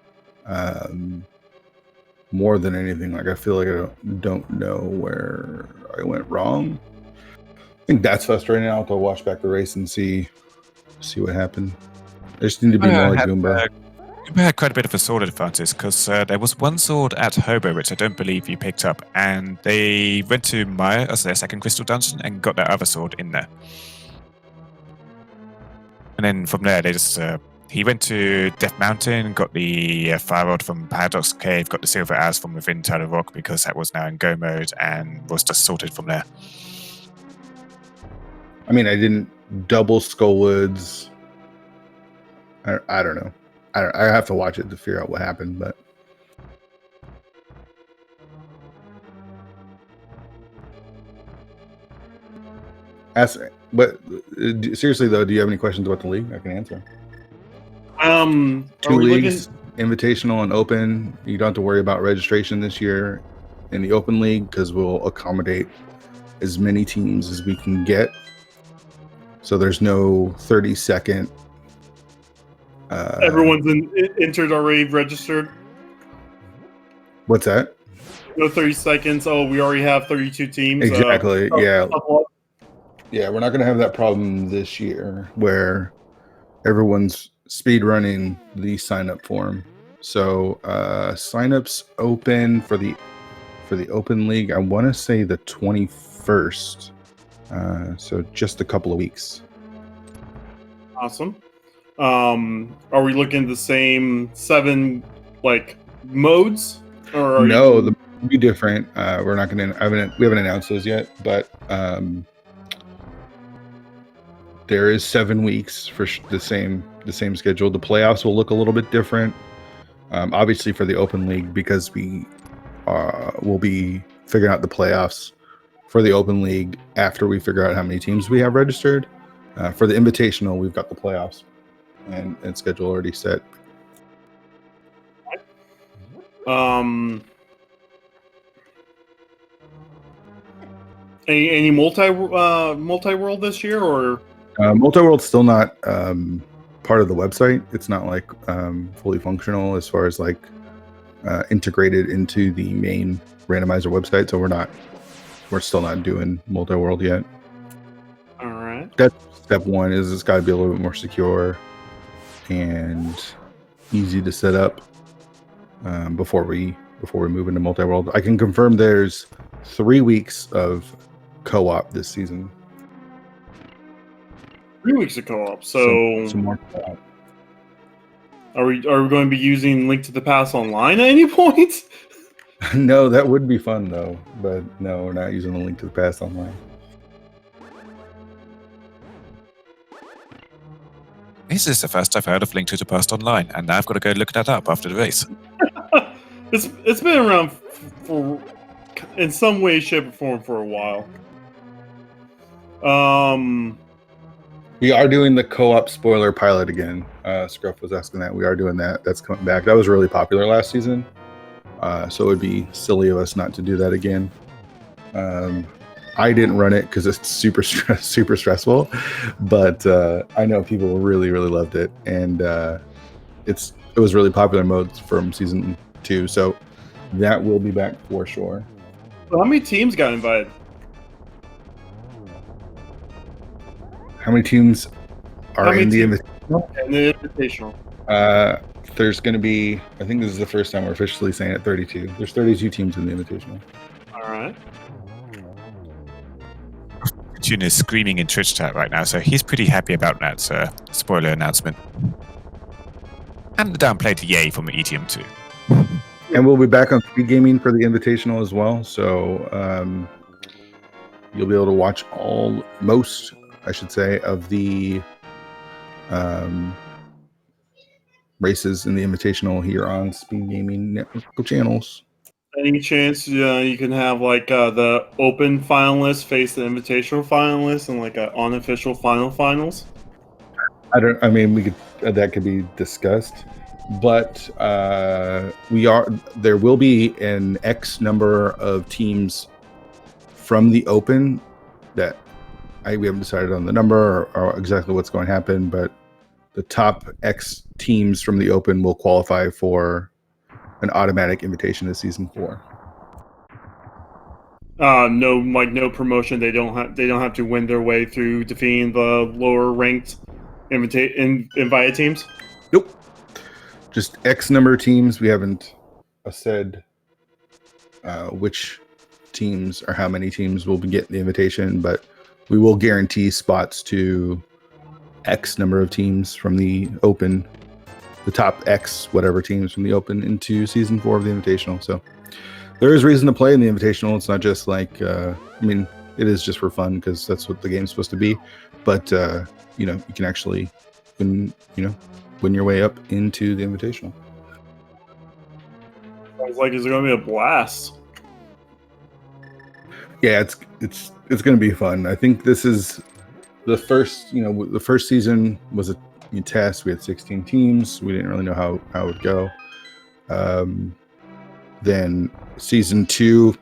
More than anything, like I feel like I don't know where I went wrong. I think that's frustrating. I'll have to watch back the race and see what happened. I just need to be more like Goomba. Goomba had quite a bit of a sword advantage because there was one sword at Hobo which I don't believe you picked up, and they went to Maya as their second crystal dungeon and got their other sword in there. And then from there, they just he went to Death Mountain, got the Fire Rod from Paradox Cave, got the Silver As from within Turtle Rock because that was now in Go mode, and was just sorted from there. I mean, I didn't double Skullwoods. I don't know. I have to watch it to figure out what happened, but. But seriously though, do you have any questions about the league? I can answer. 2 leagues, invitational and open. You don't have to worry about registration this year in the open league because we'll accommodate as many teams as we can get. So there's no 30-second. Everyone's entered already, registered. What's that? No 30 seconds. Oh, we already have 32 teams. Exactly. Yeah. Yeah, we're not going to have that problem this year where everyone's speed running the sign up form. So signups open for the open league. I want to say the 21st. So just a couple of weeks. Awesome. Are we looking at the same 7 modes? Or no, the be different. We're not going to. We haven't announced those yet, but there is 7 weeks for the same schedule. The playoffs will look a little bit different, obviously for the open league because we will be figuring out the playoffs for the open league after we figure out how many teams we have registered. For the invitational, we've got the playoffs and schedule already set. Any multi-world this year, or multi-world's still not part of the website. It's not like fully functional as far as like integrated into the main randomizer website. So we're still not doing multi-world yet. All right. That's step one. Is it's got to be a little bit more secure and easy to set up before we move into multi-world. I can confirm there's 3 weeks of co-op this season. 3 weeks of co-op. So some more co-op. Are we going to be using Link to the Past online at any point? No, that would be fun though. But no, we're not using the Link to the Past online. This is the first I've heard of Link to the Past online, and now I've got to go look that up after the race. It's been around for in some way, shape, or form for a while. We are doing the co-op spoiler pilot again. Scruff was asking that. We are doing that. That's coming back. That was really popular last season. So it would be silly of us not to do that again. I didn't run it because it's super stressful, but I know people really loved it, and it was really popular mode from season 2. So that will be back for sure. So how many teams got invited? How many teams are in the Invitational? In the Invitational. There's going to be, I think this is the first time we're officially saying it, 32. There's 32 teams in the Invitational. All right. June is screaming in Twitch chat right now, so he's pretty happy about that spoiler announcement. And the downplayed yay from ETM 2. And we'll be back on speed gaming for the Invitational as well. So you'll be able to watch most, I should say, of the races in the Invitational here on Speed Gaming Network channels. Any chance you can have like the open finalists face the invitational finalists and like an unofficial finals? I mean, we could that could be discussed, but there will be an X number of teams from the open that we haven't decided on the number or exactly what's going to happen, but the top X teams from the open will qualify for an automatic invitation to season 4. No promotion. They don't have to win their way through defeating the lower ranked invited teams. Nope. Just X number of teams. We haven't said which teams or how many teams will be getting the invitation, but we will guarantee spots to X number of teams from the open. The top X whatever teams from the open into season 4 of the Invitational. So there is reason to play in the Invitational. It's not just like I mean, it is just for fun because that's what the game's supposed to be. But you can actually win your way up into the Invitational. Sounds like it's going to be a blast. Yeah, it's going to be fun. I think this is the first. The first season was a test. We had 16 teams. We didn't really know how it would go. Then season 2,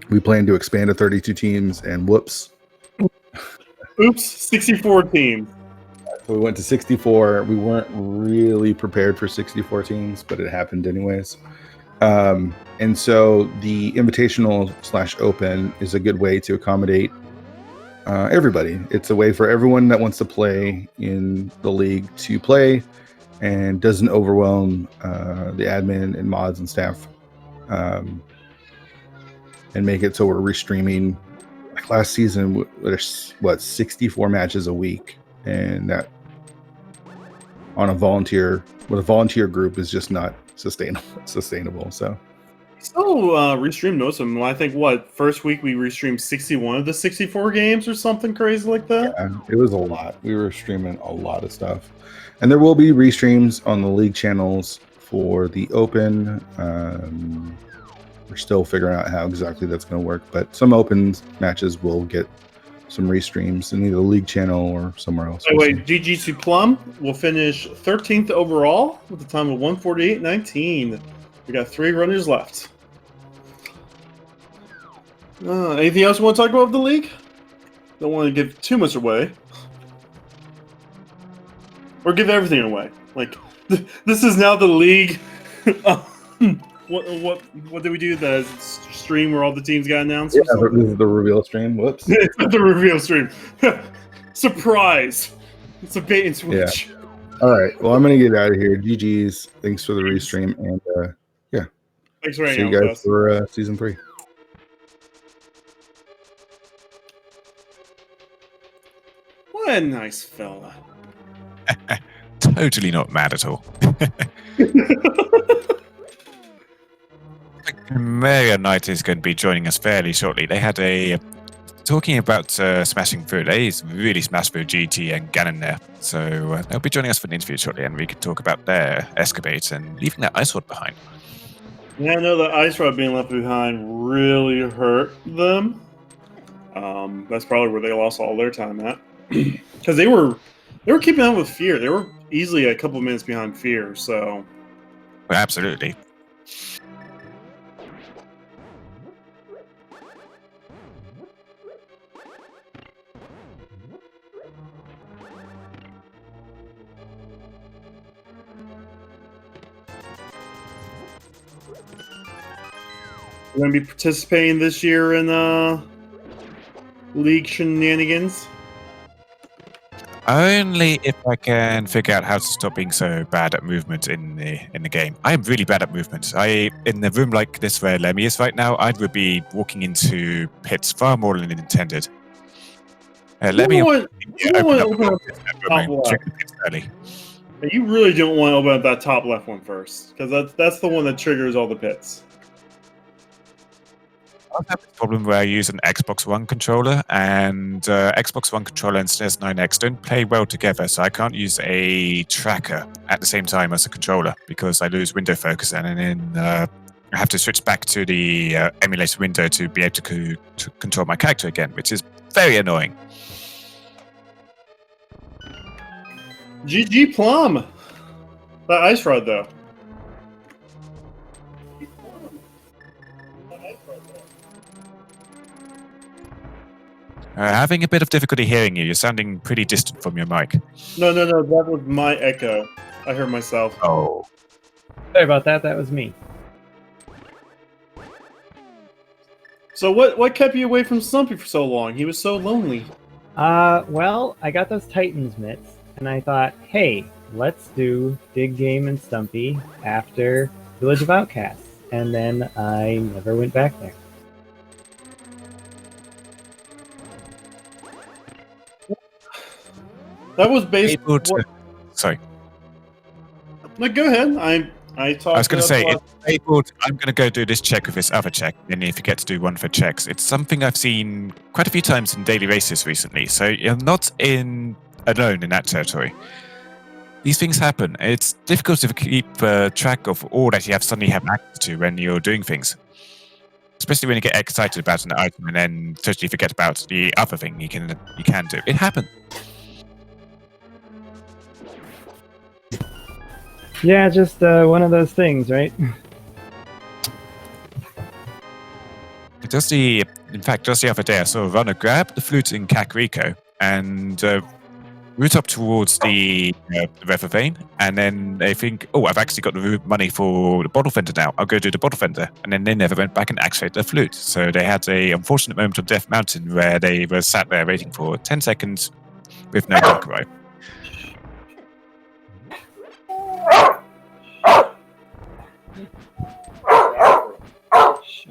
we planned to expand to 32 teams, and whoops. Oops, 64 teams. So we went to 64. We weren't really prepared for 64 teams, but it happened anyways. And so the Invitational/Open is a good way to accommodate everybody. It's a way for everyone that wants to play in the league to play and doesn't overwhelm the admin and mods and staff, and make it so we're restreaming. Like last season, there's 64 matches a week, and that on a volunteer group is just not sustainable. So still restream most of them. I think first week we restreamed 61 of the 64 games or something crazy like that. Yeah, it was a lot. We were streaming a lot of stuff, and there will be restreams on the league channels for the open. We're still figuring out how exactly that's going to work, but some open matches will get some restreams in either the league channel or somewhere else. By the way, GG to Plum will finish 13th overall with a time of 1:48.19. We got 3 runners left. Anything else you want to talk about with the league? Don't want to give too much away. or give everything away. Like this is now the league. What did we do? The stream where all the teams got announced? Yeah, this is the reveal stream. Whoops. It's not the reveal stream. Surprise! It's a bait and switch. Yeah. All right. Well, I'm gonna get out of here. GG's. Thanks for the restream, and yeah. Thanks for see hanging you out guys with us. for season 3. What a nice fella. Totally not mad at all. Mario Knight is going to be joining us fairly shortly. They had a talking about smashing through. They really smashed through GT and Ganon there, so they'll be joining us for an interview shortly, and we could talk about their escapades and leaving that ice rod behind. Yeah, I know the ice rod being left behind really hurt them. That's probably where they lost all their time at, because they were keeping up with Fear. They were easily a couple minutes behind Fear. So, well, absolutely. We're going to be participating this year in league shenanigans. Only if I can figure out how to stop being so bad at movement in the game. I am really bad at movement. In a room like this where Lemmy is right now, I would be walking into pits far more than intended. Lemmy, You really don't want to open up that top left one first, because that's the one that triggers all the pits. I have a problem where I use an Xbox One controller, and Xbox One controller and SNES 9X don't play well together, so I can't use a tracker at the same time as a controller because I lose window focus, and then I have to switch back to the emulator window to be able to control my character again, which is very annoying. GG Plum! That ice rod, though. Having a bit of difficulty hearing you. You're sounding pretty distant from your mic. No. That was my echo. I heard myself. Oh. Sorry about that. That was me. So what kept you away from Stumpy for so long? He was so lonely. Well, I got those Titans mitts, and I thought, hey, let's do Big Game and Stumpy after Village of Outcasts. And then I never went back there. That was based. Sorry. No, go ahead. I talked. I was going to say, I'm going to go do this check with this other check, and if you get to do one for checks, it's something I've seen quite a few times in daily races recently. So you're not alone in that territory. These things happen. It's difficult to keep track of all that you suddenly have access to when you're doing things, especially when you get excited about an item and then totally forget about the other thing you can do. It happens. Yeah, just one of those things, right? Just the other day, I saw a runner grab the flute in Kakariko and route up towards the river vein, and then they think, oh, I've actually got the money for the bottle fender now. I'll go do the bottle fender. And then they never went back and activated the flute. So they had a unfortunate moment on Death Mountain where they were sat there waiting for 10 seconds with no drink arrive.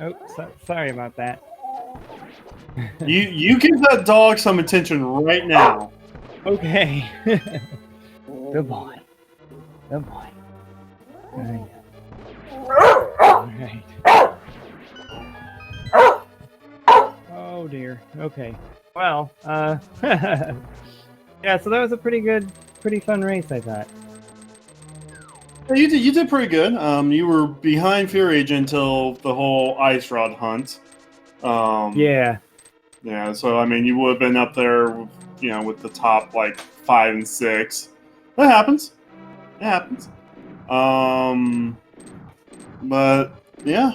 Oh, sorry about that. You give that dog some attention right now. Okay. Good boy. Good boy. All right. Oh dear. Okay. Well, yeah, so that was a pretty fun race, I thought. You did pretty good. You were behind Fear Agent until the whole ice rod hunt. Yeah. Yeah. So I mean, you would have been up there, with the top like 5 and 6. That happens. It happens. But yeah,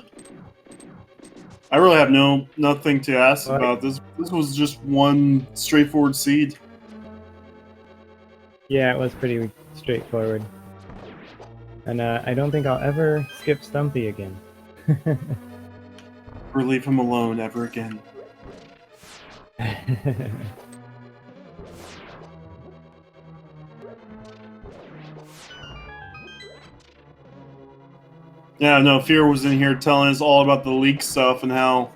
I really have nothing to ask about this. This was just one straightforward seed. Yeah, it was pretty straightforward. And I don't think I'll ever skip Stumpy again. Or leave him alone ever again. Yeah, no, Fear was in here telling us all about the leak stuff and how,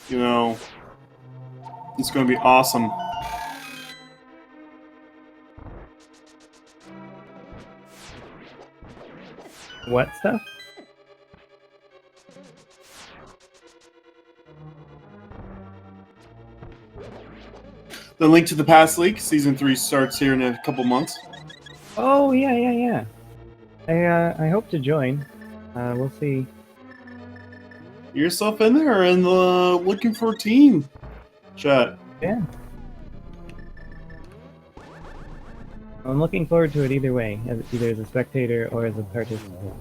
you know, it's going to be awesome. What stuff? The Link to the Past leak, season 3 starts here in a couple months. Oh yeah. I hope to join. We'll see. Yourself in there and looking for a team chat. Yeah. I'm looking forward to it either way, either as a spectator or as a participant.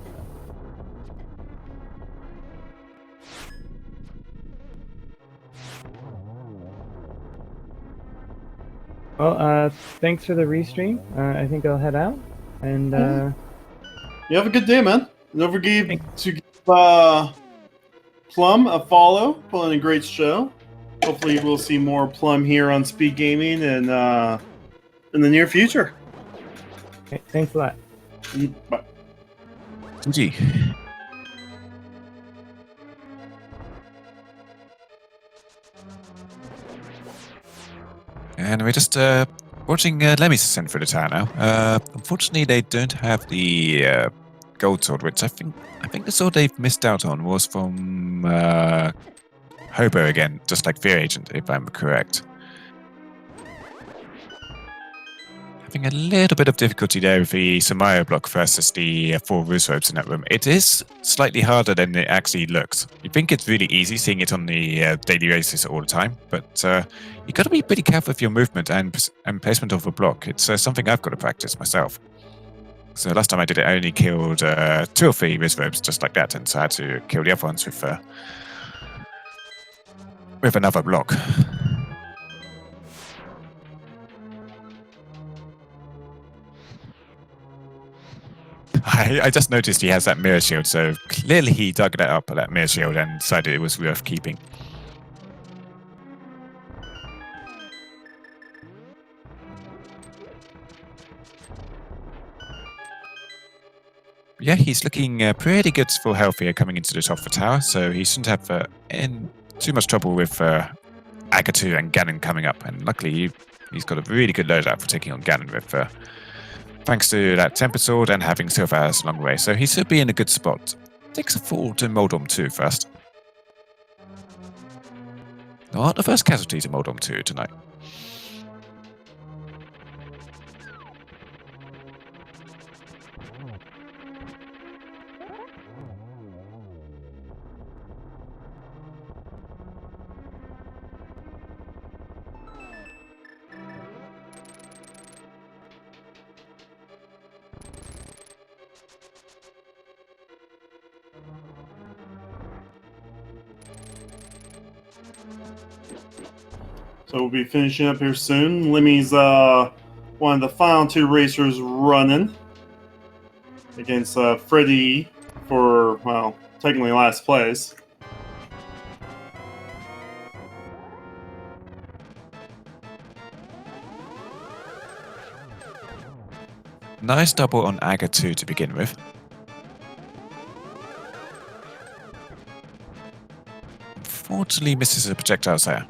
Well, thanks for the restream. I think I'll head out, and You have a good day, man. Don't forget to give Plum a follow. Pulling a great show. Hopefully, we'll see more Plum here on Speed Gaming and in the near future. okay, thanks a lot. Bye. GG. And we're just watching Lemmy's ascent through the town now. Unfortunately, they don't have the gold sword, which I think the sword they've missed out on was from Hobo again, just like Fear Agent, if I'm correct. Having a little bit of difficulty there with the Samaya block versus the 4 Ruse ropes in that room. It is slightly harder than it actually looks. You think it's really easy seeing it on the daily basis all the time, but you got to be pretty careful with your movement and placement of a block. It's something I've got to practice myself. So last time I did it, I only killed 2 or 3 Ruse ropes just like that, and so I had to kill the other ones with another block. I just noticed he has that mirror shield, so clearly he dug that up, that mirror shield, and decided it was worth keeping. Yeah, he's looking pretty good for health here coming into the top of the tower, so he shouldn't have too much trouble with Agatu and Ganon coming up, and luckily he's got a really good loadout for taking on Ganon with thanks to that Temper Sword and having Silver Arrows along the way, so he should be in a good spot. Takes a fall to Moldom 2 first. Not the first casualty to Moldom 2 tonight. So we'll be finishing up here soon. Lemmy's one of the final 2 racers running against Freddy for, well, technically last place. Nice double on Agatu to begin with. Unfortunately misses the projectiles there.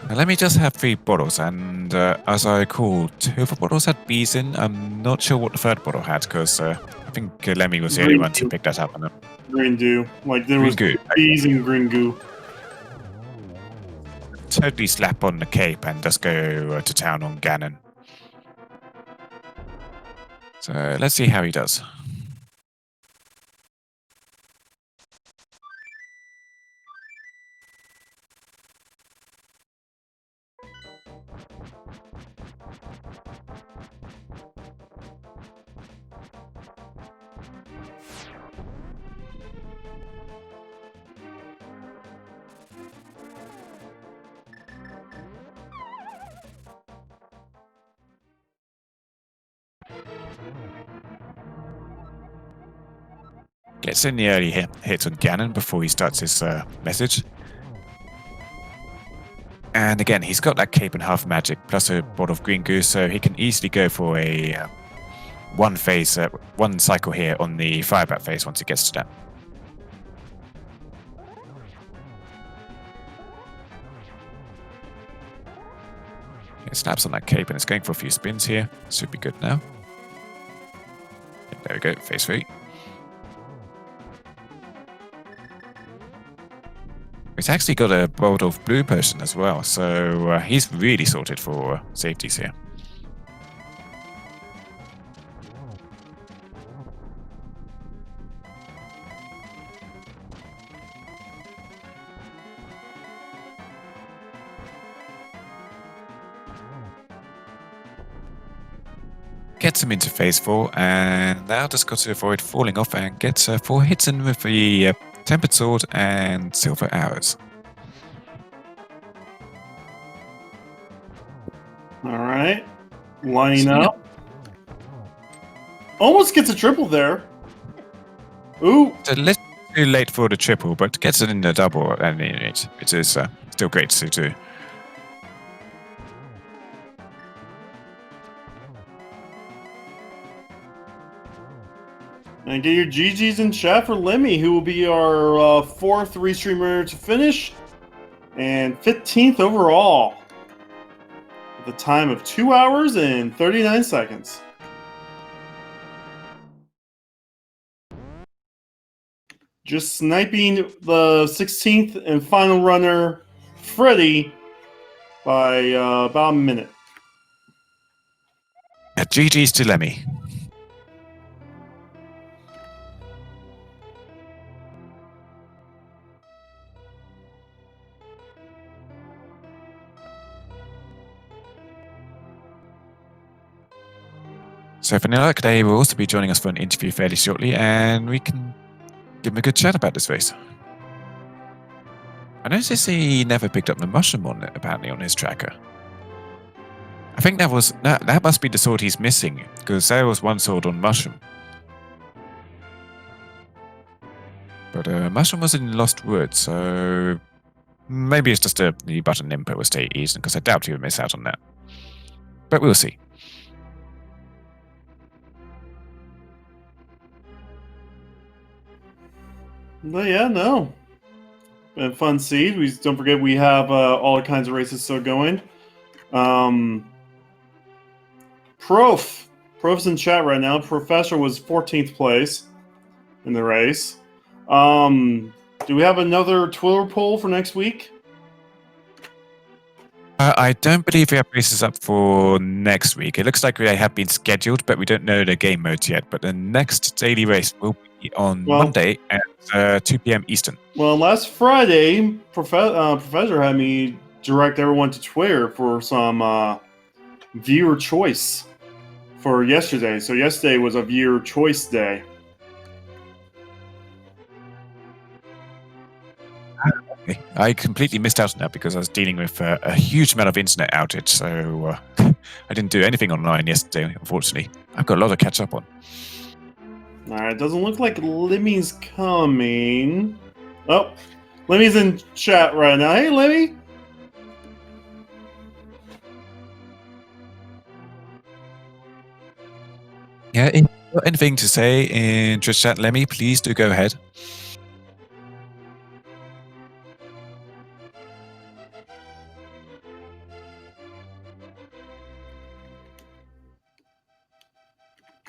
Now let me just have 3 bottles, and as I recall, 2 of the bottles had bees in. I'm not sure what the 3rd bottle had, because I think Lemmy was the only one to pick that up. Green goo. Like, there was bees and green goo. Totally slap on the cape and just go to town on Ganon. So let's see how he does. Gets in the early hit on Ganon before he starts his message. And again, he's got that cape and half magic plus a bottle of green goo, so he can easily go for a one cycle here on the fire bat phase once he gets to that. It snaps on that cape and it's going for a few spins here. Should be good now. There we go, phase 3. He's actually got a bolt of blue potion as well, so he's really sorted for safeties here. Gets him into phase 4, and now just got to avoid falling off and gets 4 hits in with the Tempered Sword and Silver Arrows. Alright. Lining up. Almost gets a triple there. Ooh. It's a little too late for the triple, but gets it in the double, and it is still great to see too. And get your GGs in chat for Lemmy, who will be our 4th restreamer to finish, and 15th overall. At the time of 2 hours and 39 seconds. Just sniping the 16th and final runner, Freddy, by about a minute. GG's to Lemmy. So Vanilla today will also be joining us for an interview fairly shortly, and we can give him a good chat about this race. I noticed he never picked up the mushroom on it, apparently, on his tracker. I think that must be the sword he's missing, because there was one sword on mushroom. But mushroom was in Lost Wood, so maybe it's just the button input will stay easy, because I doubt he would miss out on that. But we'll see. But yeah, no. And fun seed. Don't forget we have all kinds of races still going. Prof's in chat right now. Professor was 14th place in the race. Do we have another Twitter poll for next week? I don't believe we have races up for next week. It looks like they have been scheduled, but we don't know the game modes yet. But the next daily race will be on Monday at 2 p.m. Eastern. Well, last Friday, Professor had me direct everyone to Twitter for some viewer choice for yesterday. So yesterday was a viewer choice day. I completely missed out on that because I was dealing with a huge amount of internet outage, so I didn't do anything online yesterday, unfortunately. I've got a lot to catch up on. Alright, doesn't look like Lemmy's coming. Oh, Lemmy's in chat right now. Hey, Lemmy! Yeah, if you've got anything to say in Twitch chat, Lemmy, please do go ahead.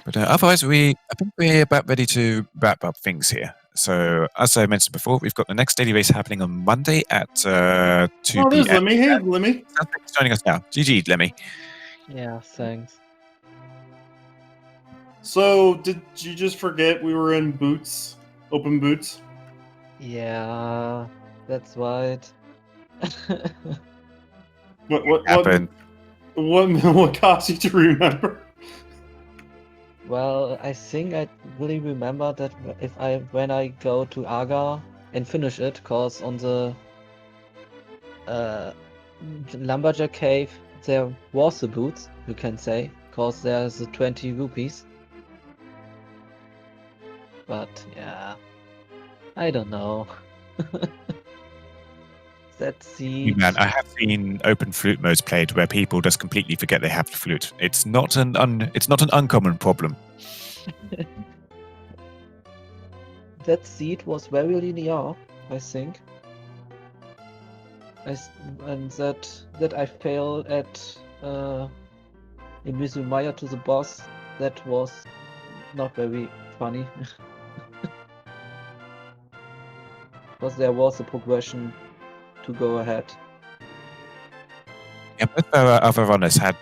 But otherwise, I think we're about ready to wrap up things here. So, as I mentioned before, we've got the next daily race happening on Monday at 2 p.m. Oh, there's Lemmy. Hey, Lemmy. Thanks for joining us now. GG, Lemmy. Yeah, thanks. So, did you just forget we were in boots? Open boots? Yeah, that's right. What happened? What caused you to remember? Well, I think I really remember that when I go to Aga and finish it, cause on the Lumberjack cave there was the boots, you can say, cause there's 20 rupees. But yeah, I don't know. That Sept. Man, I have seen open flute modes played where people just completely forget they have the flute. It's not an uncommon problem. That Sept was very linear, I think. And that I failed at in Maya to the boss, that was not very funny. Because there was a progression to go ahead. Yeah, both our other runners had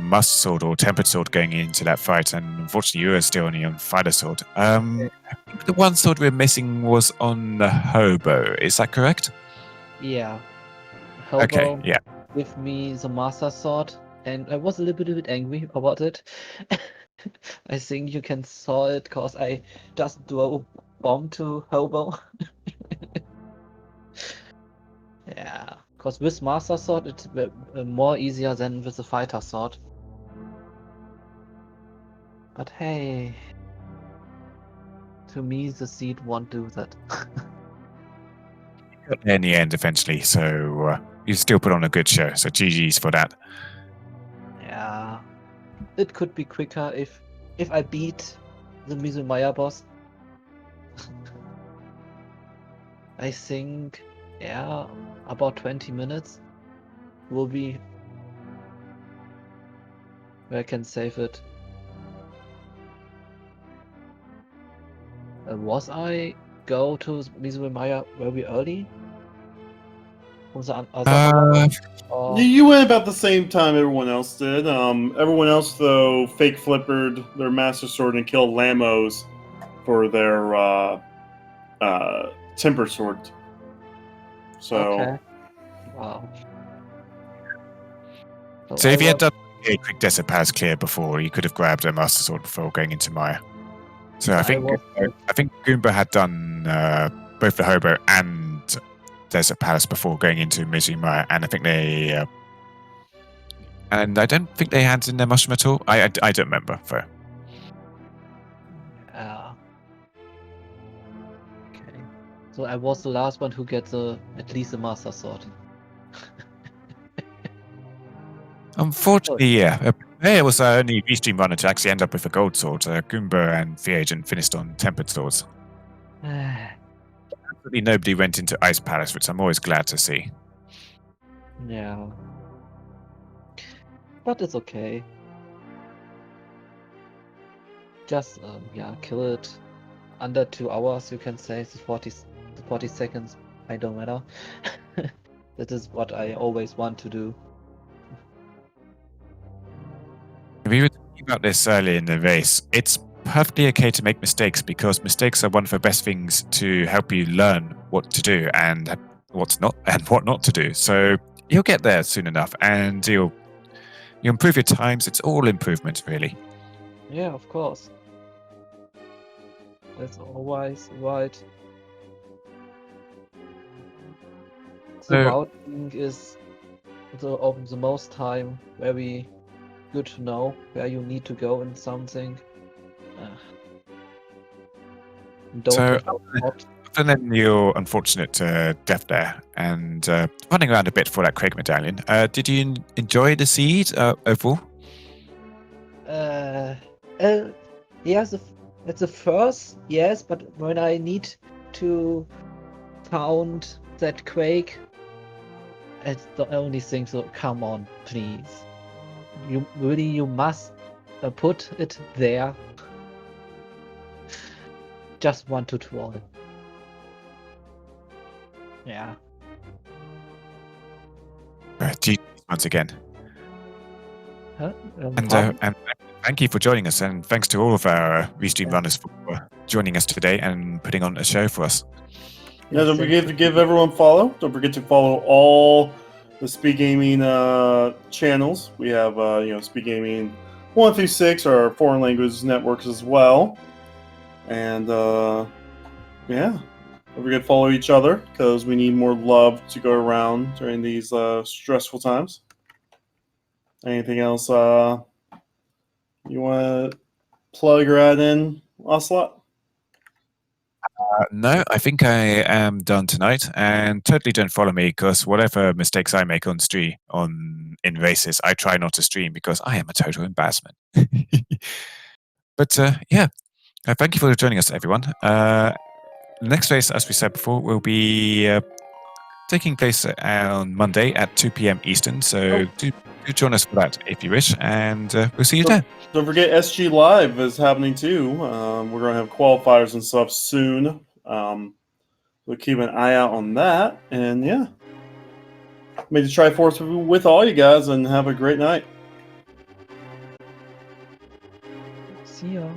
Master Sword or Tempered Sword going into that fight, and unfortunately you were still only on Fighter Sword. I think the one sword we're missing was on the Hobo, is that correct? Yeah. Hobo Okay, yeah. Give me the Master Sword, and I was a little bit angry about it. I think you can saw it because I just threw a bomb to Hobo. Yeah, because with Master Sword it's more easier than with the Fighter Sword. But hey, to me the Seed won't do that. Got there in the end eventually, so you still put on a good show, so GG's for that. Yeah, it could be quicker if I beat the Mizumaya boss. I think, yeah, about 20 minutes will be where I can save it. Was I go to Mizumaya very early? From the other or... You went about the same time everyone else did. Everyone else, though, fake flippered their Master Sword and killed Lamos for their Temper Sword. So, okay. Wow. So if you had done a quick Desert Pass clear before, you could have grabbed a Master Sword before going into Maya. So I think Goomba had done both the Hobo and Desert Palace before going into Mizumaya, and I think they and I don't think they had in their mushroom at all. I don't remember though. Yeah. Okay. So I was the last one who gets at least a Master Sword. Unfortunately, yeah. It was only V-Stream runner to actually end up with a gold sword. Goomba and the agent finished on tempered swords. Absolutely nobody went into Ice Palace, which I'm always glad to see. Yeah. But it's okay. Just, yeah, kill it under 2 hours, you can say. The 40 seconds, I don't matter. That is what I always want to do. We were talking about this earlier in the race. It's perfectly okay to make mistakes because mistakes are one of the best things to help you learn what to do and what not to do. So you'll get there soon enough, and you'll improve your times. It's all improvement, really. Yeah, of course. That's always right. The routing is the most time very good to know where you need to go in something. Other than your unfortunate death there and running around a bit for that Craig medallion, did you enjoy the seed overall? Yes, at the first, yes, but when I need to count that Quake, it's the only thing. So come on, please. You must put it there. Just 1 to 12. Yeah. Once again. Huh? And thank you for joining us, and thanks to all of our Restream runners for joining us today and putting on a show for us. Yeah, don't forget to give everyone follow. Don't forget to follow all the Speed Gaming channels. We have Speed Gaming 1 through 6, our foreign language networks as well. And yeah, don't forget to follow each other because we need more love to go around during these stressful times. Anything else You want to plug right in, Ocelot? No, I think I am done tonight, and totally don't follow me because whatever mistakes I make on stream in races, I try not to stream because I am a total embarrassment. But yeah, thank you for joining us, everyone. The next race, as we said before, will be taking place on Monday at 2 p.m. Eastern. So do join us for that if you wish, and we'll see you there. Don't forget SG Live is happening too. We're going to have qualifiers and stuff soon. We'll keep an eye out on that. And yeah, may the Triforce with all you guys and have a great night. See ya.